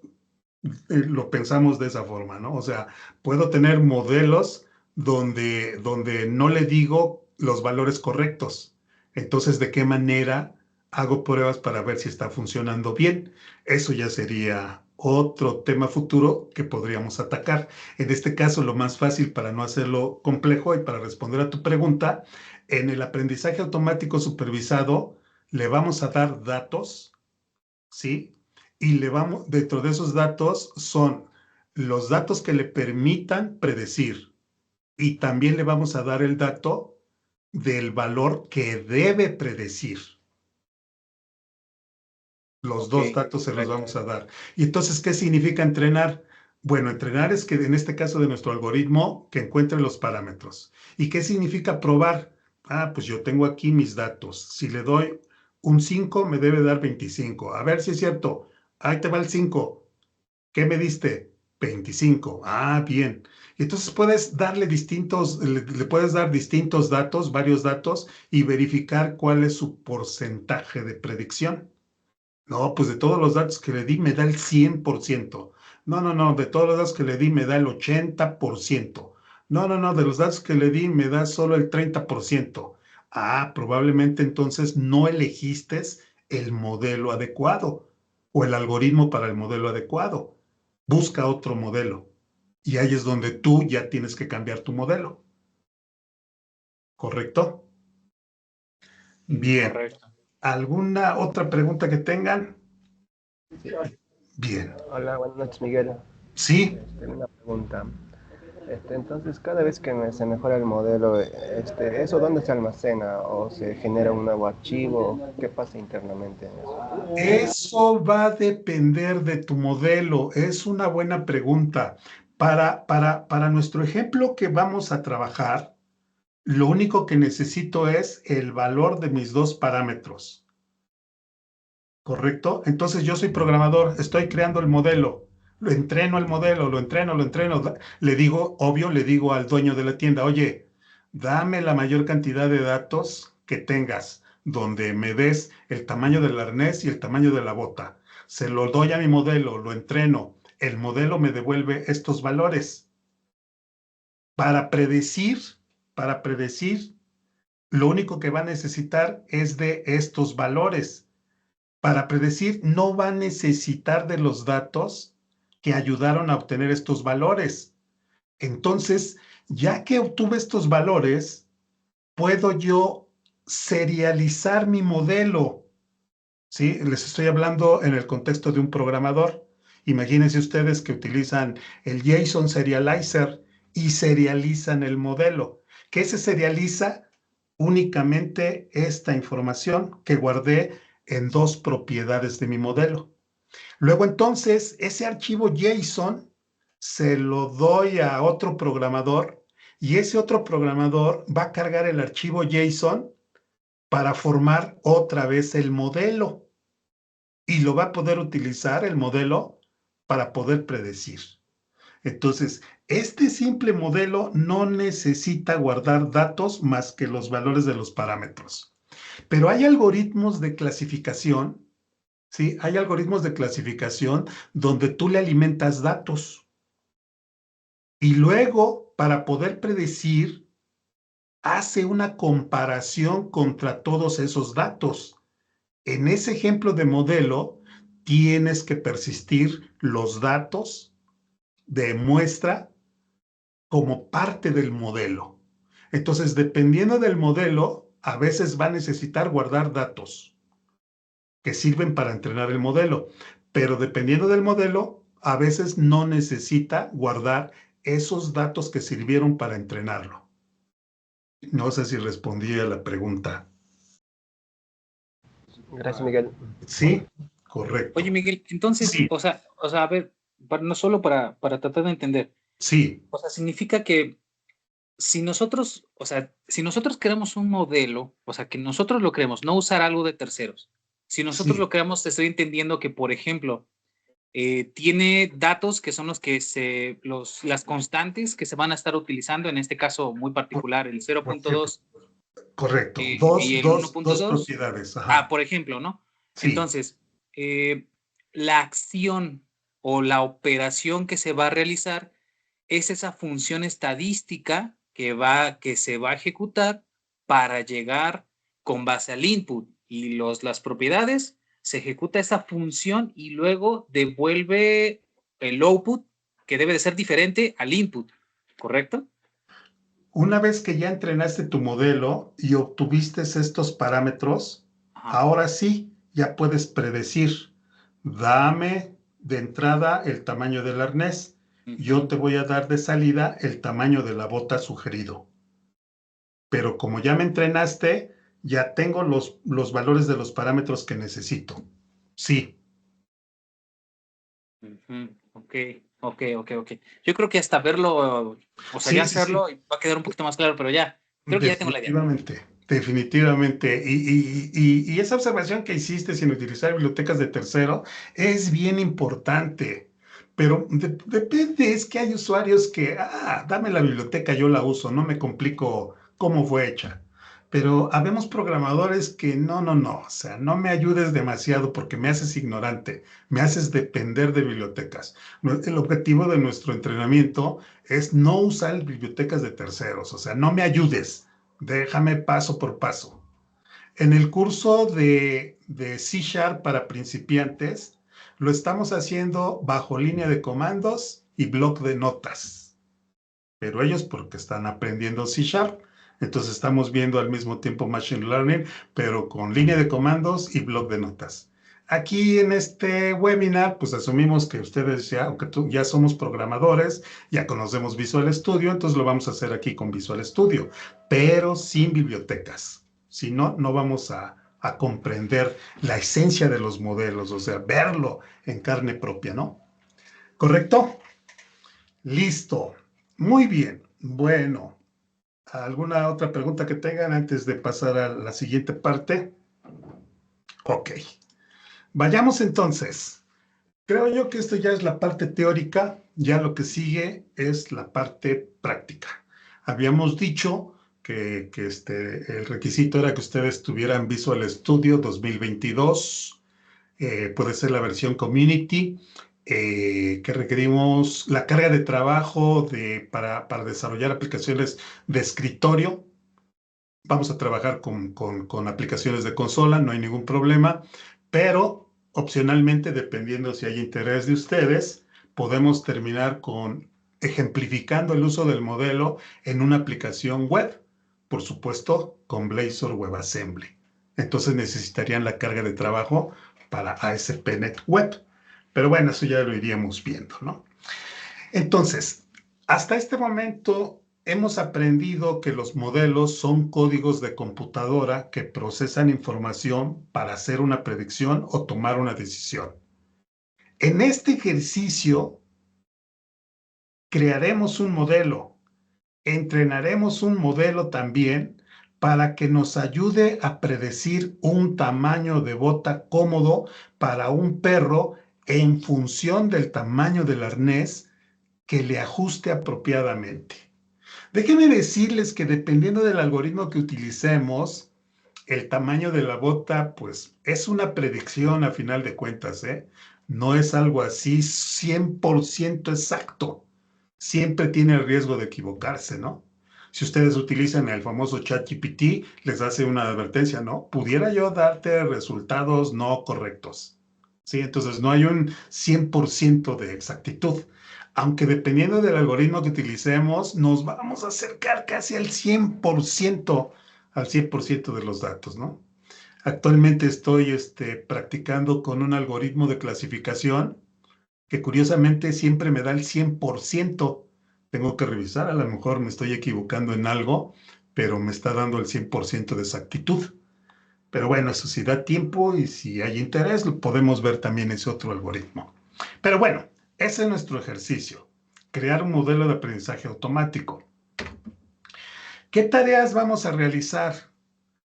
lo pensamos de esa forma, ¿no? O sea, puedo tener modelos donde no le digo los valores correctos. Entonces, ¿de qué manera hago pruebas para ver si está funcionando bien? Eso ya sería otro tema futuro que podríamos atacar. En este caso, lo más fácil para no hacerlo complejo y para responder a tu pregunta, en el aprendizaje automático supervisado, le vamos a dar datos, ¿sí? Y le vamos, dentro de esos datos son los datos que le permitan predecir. Y también le vamos a dar el dato del valor que debe predecir. Los dos datos se los vamos a dar. Y entonces, ¿qué significa entrenar? Bueno, entrenar es que en este caso de nuestro algoritmo, que encuentre los parámetros. ¿Y qué significa probar? Ah, pues yo tengo aquí mis datos. Si le doy un 5, me debe dar 25. A ver si es cierto. Ahí te va el 5. ¿Qué me diste? 25. Ah, bien. Y entonces puedes darle le puedes dar distintos datos, varios datos, y verificar cuál es su porcentaje de predicción. No, pues de todos los datos que le di me da el 100%. No, no, no, de todos los datos que le di me da el 80%. No, no, no, de los datos que le di me da solo el 30%. Ah, probablemente entonces no elegiste el modelo adecuado o el algoritmo para el modelo adecuado. Busca otro modelo. Y ahí es donde tú ya tienes que cambiar tu modelo. ¿Correcto? Bien. Correcto. ¿Alguna otra pregunta que tengan? Sí. Bien. Hola, buenas noches, Miguel. Sí. Una pregunta. Entonces, cada vez que se mejora el modelo, ¿eso dónde se almacena o se genera un nuevo archivo? ¿Qué pasa internamente en eso? Eso va a depender de tu modelo. Es una buena pregunta. Para nuestro ejemplo que vamos a trabajar, lo único que necesito es el valor de mis dos parámetros. ¿Correcto? Entonces yo soy programador, estoy creando el modelo, lo entreno el modelo, lo entreno. Le digo, obvio, le digo al dueño de la tienda, oye, dame la mayor cantidad de datos que tengas, donde me des el tamaño del arnés y el tamaño de la bota. Se lo doy a mi modelo, lo entreno. El modelo me devuelve estos valores. Para predecir, lo único que va a necesitar es de estos valores. Para predecir, no va a necesitar de los datos que ayudaron a obtener estos valores. Entonces, ya que obtuve estos valores, puedo yo serializar mi modelo. ¿Sí? Les estoy hablando en el contexto de un programador. Imagínense ustedes que utilizan el JSON Serializer y serializan el modelo. ¿Qué se serializa? Únicamente esta información que guardé en dos propiedades de mi modelo. Luego entonces ese archivo JSON se lo doy a otro programador y ese otro programador va a cargar el archivo JSON para formar otra vez el modelo y lo va a poder utilizar el modelo para poder predecir. Entonces, este simple modelo no necesita guardar datos más que los valores de los parámetros. Pero hay algoritmos de clasificación, ¿sí? Hay algoritmos de clasificación donde tú le alimentas datos. Y luego, para poder predecir, hace una comparación contra todos esos datos. En ese ejemplo de modelo, tienes que persistir los datos de muestra como parte del modelo. Entonces, dependiendo del modelo, a veces va a necesitar guardar datos que sirven para entrenar el modelo, pero dependiendo del modelo, a veces no necesita guardar esos datos que sirvieron para entrenarlo. No sé si respondí a la pregunta. Gracias, Miguel. Sí, correcto. Oye, Miguel, entonces, Sí, a ver, no solo para tratar de entender, sí, o sea, significa que si nosotros, o sea, si nosotros creamos un modelo, o sea, que nosotros lo creemos, no usar algo de terceros. Si nosotros sí, lo creamos, te estoy entendiendo que, por ejemplo, tiene datos que son las constantes que se van a estar utilizando, en este caso muy particular, el correcto. 0.2 Correcto. y el Dos 1.2. propiedades. Ajá. Por ejemplo, ¿no? Sí, Entonces, la acción o la operación que se va a realizar es esa función estadística que se va a ejecutar para llegar con base al input y las propiedades, se ejecuta esa función y luego devuelve el output que debe de ser diferente al input, ¿correcto? una vez que ya entrenaste tu modelo y obtuviste estos parámetros, Ajá. ahora sí, ya puedes predecir, dame de entrada el tamaño del arnés, yo Ujú. te voy a dar de salida el tamaño de la bota sugerido. Pero como ya me entrenaste, ya tengo los valores de los parámetros que necesito. Sí, Ujú. Ok, ok. Yo creo que hasta verlo, o sea, ya sí, sí, sí. hacerlo va a quedar un poquito más claro, pero ya, creo que ya tengo la idea. Definitivamente, definitivamente. Y esa observación que hiciste sin utilizar bibliotecas de tercero es bien importante, pero depende, es que hay usuarios que, dame la biblioteca, yo la uso, no me complico cómo fue hecha. Pero habemos programadores que no, o sea, no me ayudes demasiado porque me haces ignorante, me haces depender de bibliotecas. El objetivo de nuestro entrenamiento es no usar bibliotecas de terceros, o sea, no me ayudes, déjame paso por paso. En el curso de C Sharp para principiantes, lo estamos haciendo bajo línea de comandos y bloc de notas, pero ellos porque están aprendiendo C Sharp. Entonces estamos viendo al mismo tiempo Machine Learning, pero con línea de comandos y bloc de notas. Aquí en este webinar, pues asumimos que ustedes ya, aunque ya somos programadores, ya conocemos Visual Studio, entonces lo vamos a hacer aquí con Visual Studio, pero sin bibliotecas. Si no, no vamos a comprender la esencia de los modelos, o sea, verlo en carne propia, ¿no? ¿Correcto? Listo. Muy bien. Bueno, ¿alguna otra pregunta que tengan antes de pasar a la siguiente parte? Ok. Vayamos entonces. Creo yo que esto ya es la parte teórica, ya lo que sigue es la parte práctica. Habíamos dicho que el requisito era que ustedes tuvieran Visual Studio 2022, puede ser la versión Community, que requerimos la carga de trabajo para desarrollar aplicaciones de escritorio. Vamos a trabajar con aplicaciones de consola, no hay ningún problema, pero opcionalmente, dependiendo si hay interés de ustedes, podemos terminar con ejemplificando el uso del modelo en una aplicación web, por supuesto, con Blazor WebAssembly. Entonces necesitarían la carga de trabajo para ASP.NET Web. Pero bueno, eso ya lo iríamos viendo, ¿no? Entonces, hasta este momento hemos aprendido que los modelos son códigos de computadora que procesan información para hacer una predicción o tomar una decisión. En este ejercicio crearemos un modelo, entrenaremos un modelo también para que nos ayude a predecir un tamaño de bota cómodo para un perro en función del tamaño del arnés que le ajuste apropiadamente. Déjenme decirles que dependiendo del algoritmo que utilicemos, el tamaño de la bota, pues es una predicción a final de cuentas, ¿eh? No es algo así 100% exacto. Siempre tiene el riesgo de equivocarse, ¿no? Si ustedes utilizan el famoso ChatGPT, les hace una advertencia, ¿no? Pudiera yo darte resultados no correctos. ¿Sí? Entonces no hay un 100% de exactitud. Aunque dependiendo del algoritmo que utilicemos, nos vamos a acercar casi al 100% de los datos, ¿no? Actualmente estoy practicando con un algoritmo de clasificación que curiosamente siempre me da el 100%. Tengo que revisar, a lo mejor me estoy equivocando en algo, pero me está dando el 100% de exactitud. Pero bueno, eso sí da tiempo y si hay interés, podemos ver también ese otro algoritmo. Pero bueno, ese es nuestro ejercicio, crear un modelo de aprendizaje automático. ¿Qué tareas vamos a realizar?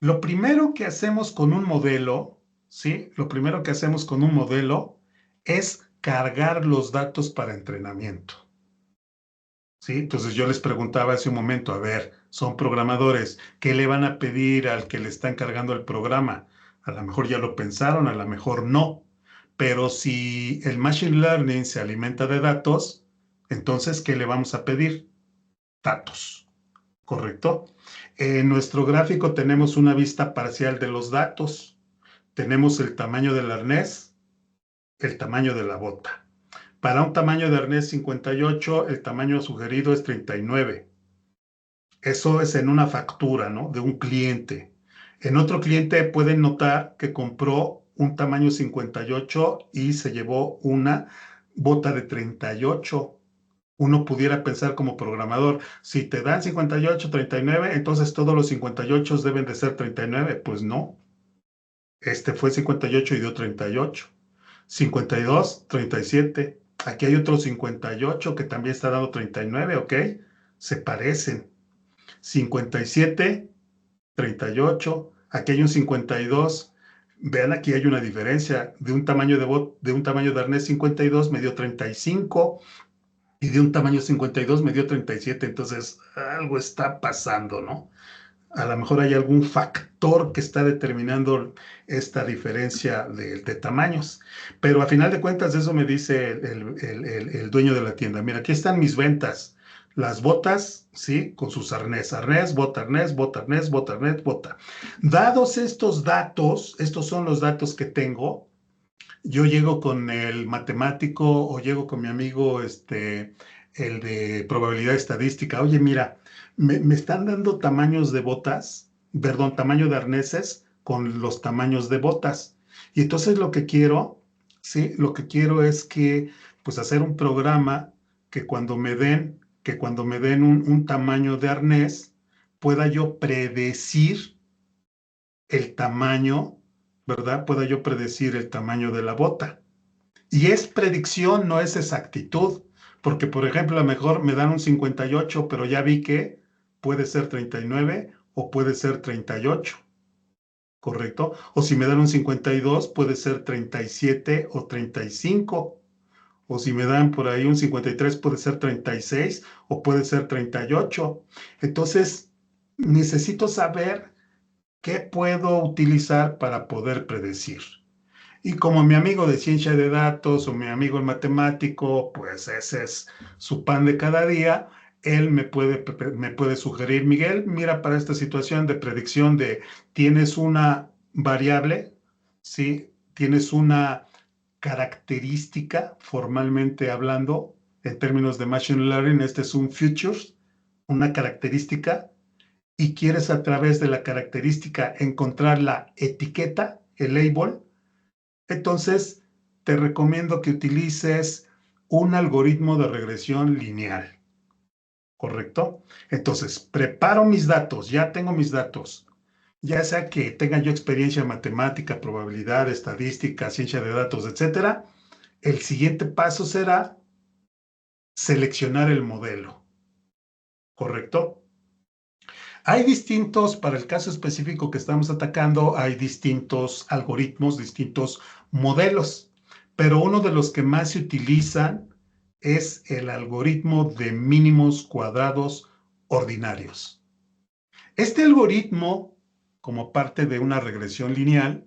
Lo primero que hacemos con un modelo, ¿sí? Lo primero que hacemos con un modelo es cargar los datos para entrenamiento. ¿Sí? Entonces yo les preguntaba hace un momento, a ver, son programadores, ¿qué le van a pedir al que le están cargando el programa? A lo mejor ya lo pensaron, a lo mejor no. Pero si el Machine Learning se alimenta de datos, entonces, ¿qué le vamos a pedir? Datos, ¿correcto? En nuestro gráfico tenemos una vista parcial de los datos. Tenemos el tamaño del arnés, el tamaño de la bota. Para un tamaño de arnés 58, el tamaño sugerido es 39. Eso es en una factura, ¿no? De un cliente. En otro cliente pueden notar que compró un tamaño 58 y se llevó una bota de 38. Uno pudiera pensar como programador, si te dan 58, 39, entonces todos los 58 deben de ser 39. Pues no. Este fue 58 y dio 38. 52, 37. Aquí hay otro 58 que también está dando 39, ¿ok? Se parecen. 57, 38. Aquí hay un 52. Vean, aquí hay una diferencia. De un tamaño de arnés 52 me dio 35 y de un tamaño 52 me dio 37. Entonces, algo está pasando, ¿no? A lo mejor hay algún factor que está determinando esta diferencia de tamaños. Pero a final de cuentas, eso me dice el dueño de la tienda. Mira, aquí están mis ventas. Las botas, ¿sí? Con sus arnés. Arnés, bota, arnés, bota, arnés, bota, arnés, bota. Dados estos datos, estos son los datos que tengo. Yo llego con el matemático o llego con mi amigo, el de probabilidad estadística. Oye, mira, me están dando tamaños de botas, perdón, tamaño de arneses con los tamaños de botas. Y entonces lo que quiero, sí, lo que quiero es que, pues, hacer un programa que cuando me den un tamaño de arnés, pueda yo predecir el tamaño, ¿verdad? Pueda yo predecir el tamaño de la bota. Y es predicción, no es exactitud, porque por ejemplo, a lo mejor me dan un 58, pero ya vi que puede ser 39 o puede ser 38, ¿correcto? O si me dan un 52, puede ser 37 o 35. O si me dan por ahí un 53, puede ser 36 o puede ser 38. Entonces, necesito saber qué puedo utilizar para poder predecir. Y como mi amigo de ciencia de datos o mi amigo el matemático, pues ese es su pan de cada día, él me puede sugerir, Miguel, mira, para esta situación de predicción tienes una variable, ¿sí? Tienes una característica, formalmente hablando, en términos de Machine Learning, este es un features, una característica, y quieres a través de la característica encontrar la etiqueta, el label. Entonces, te recomiendo que utilices un algoritmo de regresión lineal, ¿correcto? Entonces, preparo mis datos, ya tengo mis datos, ya sea que tenga yo experiencia en matemática, probabilidad, estadística, ciencia de datos, etcétera. El siguiente paso será seleccionar el modelo, ¿correcto? Hay distintos, para el caso específico que estamos atacando, hay distintos algoritmos, distintos modelos, pero uno de los que más se utilizan es el algoritmo de mínimos cuadrados ordinarios. Este algoritmo, como parte de una regresión lineal,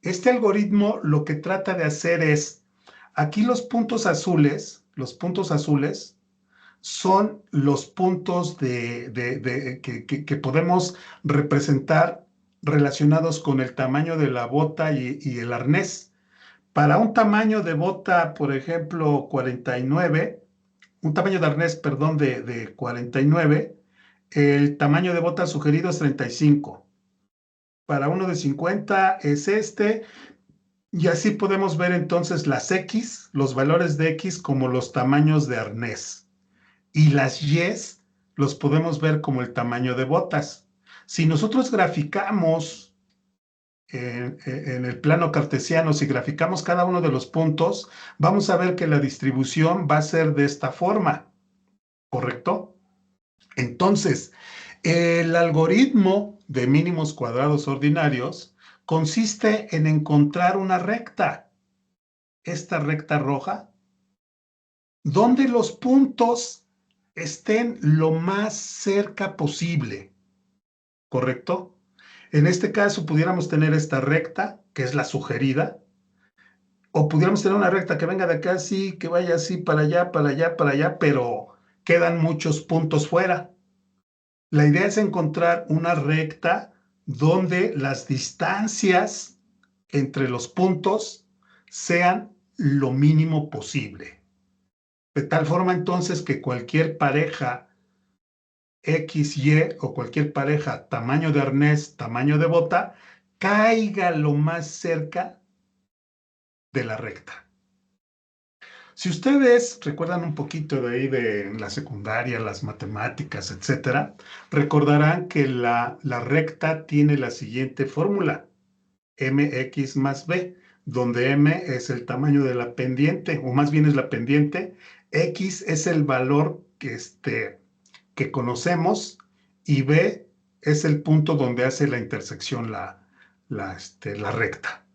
este algoritmo lo que trata de hacer es, aquí los puntos azules son los puntos que podemos representar relacionados con el tamaño de la bota y el arnés. Para un tamaño de bota, por ejemplo, 49, un tamaño de arnés, perdón, de 49, el tamaño de bota sugerido es 35. Para uno de 50 es este, y así podemos ver entonces las X, los valores de X como los tamaños de arnés. Y las Y's los podemos ver como el tamaño de botas. Si nosotros graficamos en el plano cartesiano, si graficamos cada uno de los puntos, vamos a ver que la distribución va a ser de esta forma, ¿correcto? Entonces, el algoritmo de mínimos cuadrados ordinarios consiste en encontrar una recta, esta recta roja, donde los puntos estén lo más cerca posible, ¿correcto? En este caso pudiéramos tener esta recta, que es la sugerida, o pudiéramos tener una recta que venga de acá así, que vaya así para allá, para allá, para allá, pero quedan muchos puntos fuera. La idea es encontrar una recta donde las distancias entre los puntos sean lo mínimo posible. De tal forma entonces que cualquier pareja XY o cualquier pareja tamaño de arnés, tamaño de bota, caiga lo más cerca de la recta. Si ustedes recuerdan un poquito de ahí de la secundaria, las matemáticas, etcétera, recordarán que la recta tiene la siguiente fórmula, mx más b, donde m es el tamaño de la pendiente, o más bien es la pendiente, x es el valor que conocemos y b es el punto donde hace la intersección la recta,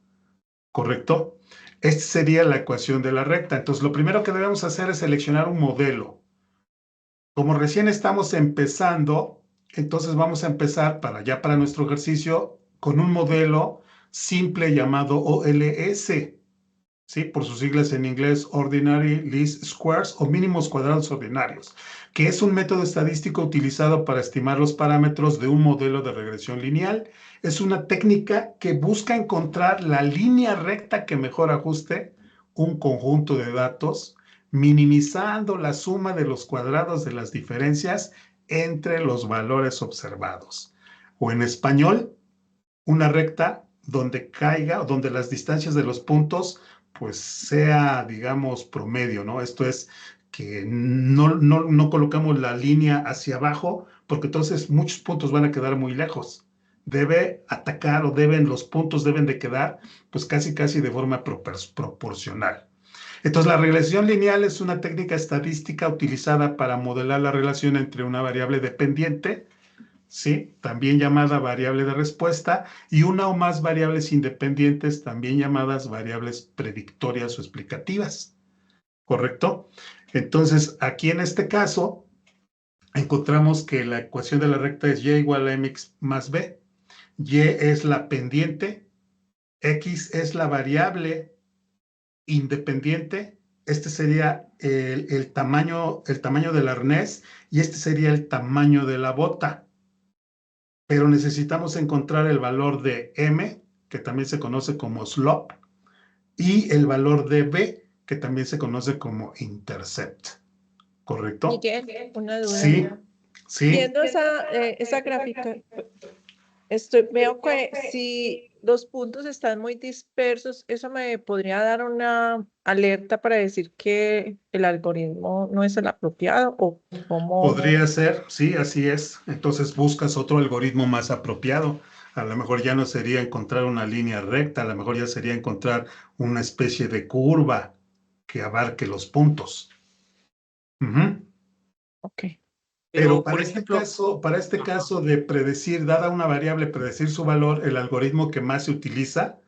¿correcto? Esta sería la ecuación de la recta. Entonces, lo primero que debemos hacer es seleccionar un modelo. Como recién estamos empezando, entonces vamos a empezar para nuestro ejercicio con un modelo simple llamado OLS, ¿sí? Por sus siglas en inglés, Ordinary Least Squares o mínimos cuadrados ordinarios, que es un método estadístico utilizado para estimar los parámetros de un modelo de regresión lineal. Es una técnica que busca encontrar la línea recta que mejor ajuste un conjunto de datos, minimizando la suma de los cuadrados de las diferencias entre los valores observados. O en español, una recta donde caiga, donde las distancias de los puntos pues sea, digamos, promedio, ¿no? Esto es que no colocamos la línea hacia abajo, porque entonces muchos puntos van a quedar muy lejos. Debe atacar los puntos deben de quedar pues casi de forma proporcional. Entonces, la regresión lineal es una técnica estadística utilizada para modelar la relación entre una variable dependiente, ¿sí? También llamada variable de respuesta, y una o más variables independientes, también llamadas variables predictorias o explicativas, ¿correcto? Entonces, aquí en este caso, encontramos que la ecuación de la recta es y igual a mx más b. Y es la pendiente, x es la variable independiente, este sería el tamaño del arnés y este sería el tamaño de la bota. Pero necesitamos encontrar el valor de m, que también se conoce como slope, y el valor de b, que también se conoce como intercept. ¿Correcto? Miguel, una duda. Sí, sí. Viendo esa gráfica, veo que si los puntos están muy dispersos, eso me podría dar una alerta para decir que el algoritmo no es el apropiado o cómo. Podría ser, sí, así es. Entonces buscas otro algoritmo más apropiado. A lo mejor ya no sería encontrar una línea recta, a lo mejor ya sería encontrar una especie de curva que abarque los puntos. Ok. Pero por ejemplo, para este caso de predecir, dada una variable, predecir su valor, el algoritmo que más se utiliza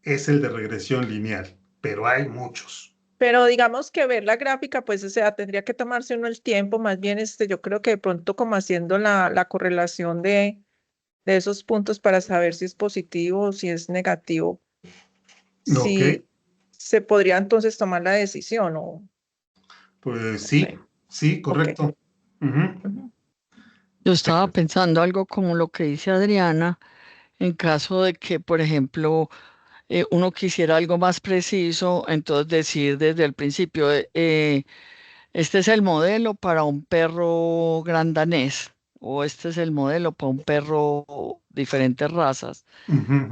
es el de regresión lineal, pero hay muchos. Pero digamos que ver la gráfica, pues, o sea, tendría que tomarse uno el tiempo, más bien, yo creo que de pronto como haciendo la correlación de esos puntos para saber si es positivo o si es negativo, Ok, si se podría entonces tomar la decisión o pues no sí, sé. sí, correcto. Ujú. Yo estaba pensando algo como lo que dice Adriana, en caso de que, por ejemplo, uno quisiera algo más preciso, entonces decir desde el principio, este es el modelo para un perro gran danés, o este es el modelo para un perro diferentes razas,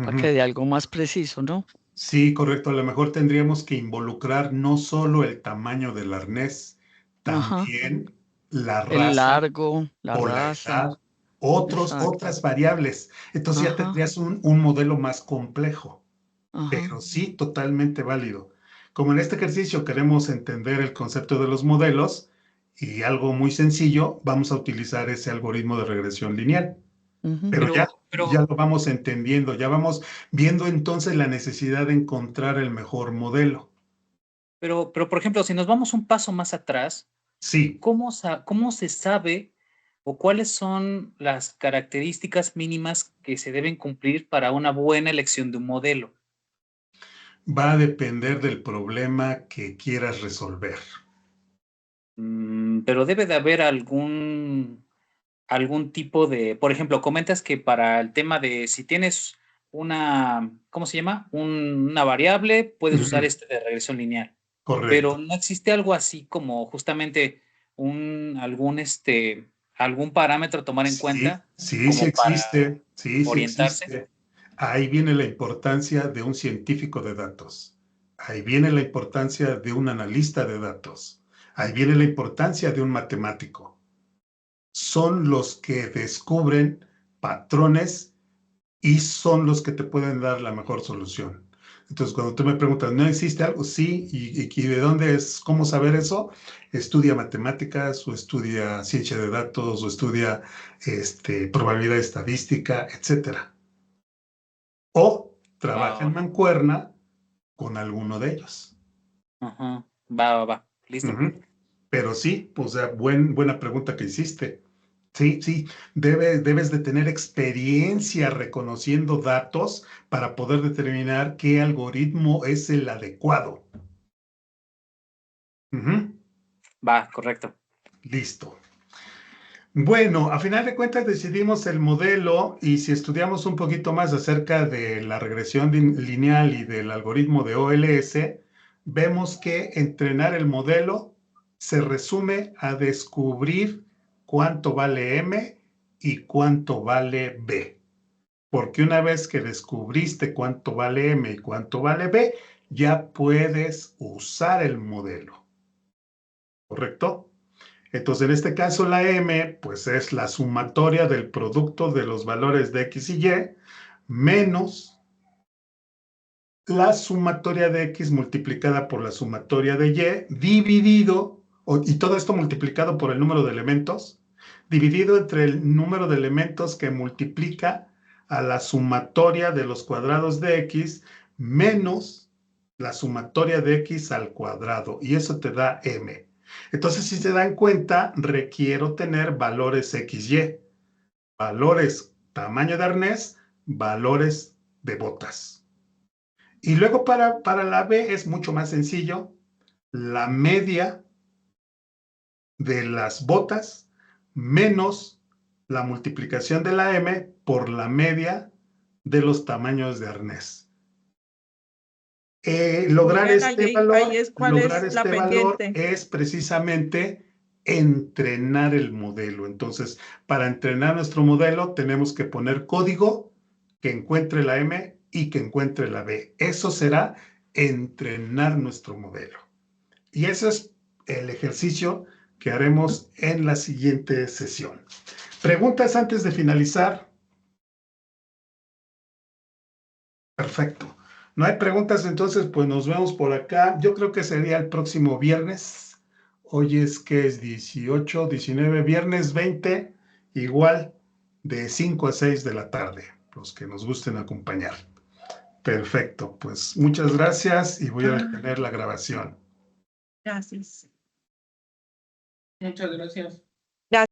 para que dé algo más preciso, ¿no? Sí, correcto. A lo mejor tendríamos que involucrar no solo el tamaño del arnés, Ajá. también la El raza largo, la o la raza. edad otras variables. Entonces ya tendrías un modelo más complejo, pero sí totalmente válido. Como en este ejercicio queremos entender el concepto de los modelos y algo muy sencillo, vamos a utilizar ese algoritmo de regresión lineal. Pero ya lo vamos entendiendo, ya vamos viendo entonces la necesidad de encontrar el mejor modelo. Pero por ejemplo, si nos vamos un paso más atrás, sí. ¿Cómo se sabe o cuáles son las características mínimas que se deben cumplir para una buena elección de un modelo? Va a depender del problema que quieras resolver. Pero debe de haber algún tipo de, por ejemplo, comentas que para el tema de si tienes una, ¿cómo se llama? Una variable, puedes usar de regresión lineal. Correcto. Pero no existe algo así como justamente algún parámetro a tomar en cuenta. Sí existe. Sí orientarse. existe. Ahí viene la importancia de un científico de datos. Ahí viene la importancia de un analista de datos. Ahí viene la importancia de un matemático. Son los que descubren patrones y son los que te pueden dar la mejor solución. Entonces, cuando tú me preguntas, ¿no existe algo? Sí, ¿y de dónde es? ¿Cómo saber eso? Estudia matemáticas, o estudia ciencia de datos, o estudia probabilidad estadística, etcétera. O trabaja en mancuerna con alguno de ellos. Va. Listo. Pero sí, pues buena pregunta que hiciste. Sí, debes de tener experiencia reconociendo datos para poder determinar qué algoritmo es el adecuado. Va, correcto. Listo. Bueno, a final de cuentas decidimos el modelo y si estudiamos un poquito más acerca de la regresión lineal y del algoritmo de OLS, vemos que entrenar el modelo se resume a descubrir cuánto vale M y cuánto vale B. Porque una vez que descubriste cuánto vale M y cuánto vale B, ya puedes usar el modelo. ¿Correcto? Entonces, en este caso, la M, pues es la sumatoria del producto de los valores de X y Y menos la sumatoria de X multiplicada por la sumatoria de Y dividido, y todo esto multiplicado por el número de elementos, dividido entre el número de elementos que multiplica a la sumatoria de los cuadrados de X menos la sumatoria de X al cuadrado, y eso te da M. Entonces, si se dan cuenta, requiero tener valores XY, valores tamaño de arnés, valores de botas. Y luego para la B es mucho más sencillo, la media de las botas menos la multiplicación de la M por la media de los tamaños de arnés. Lograr este valor es precisamente entrenar el modelo. Entonces, para entrenar nuestro modelo tenemos que poner código que encuentre la M y que encuentre la B. Eso será entrenar nuestro modelo. Y ese es el ejercicio que haremos en la siguiente sesión. ¿Preguntas antes de finalizar? Perfecto. No hay preguntas, entonces pues nos vemos por acá. Yo creo que sería el próximo viernes. Hoy es 18, 19, viernes 20, igual de 5 a 6 de la tarde, los que nos gusten acompañar. Perfecto, pues muchas gracias y voy a detener la grabación. Gracias. Muchas gracias.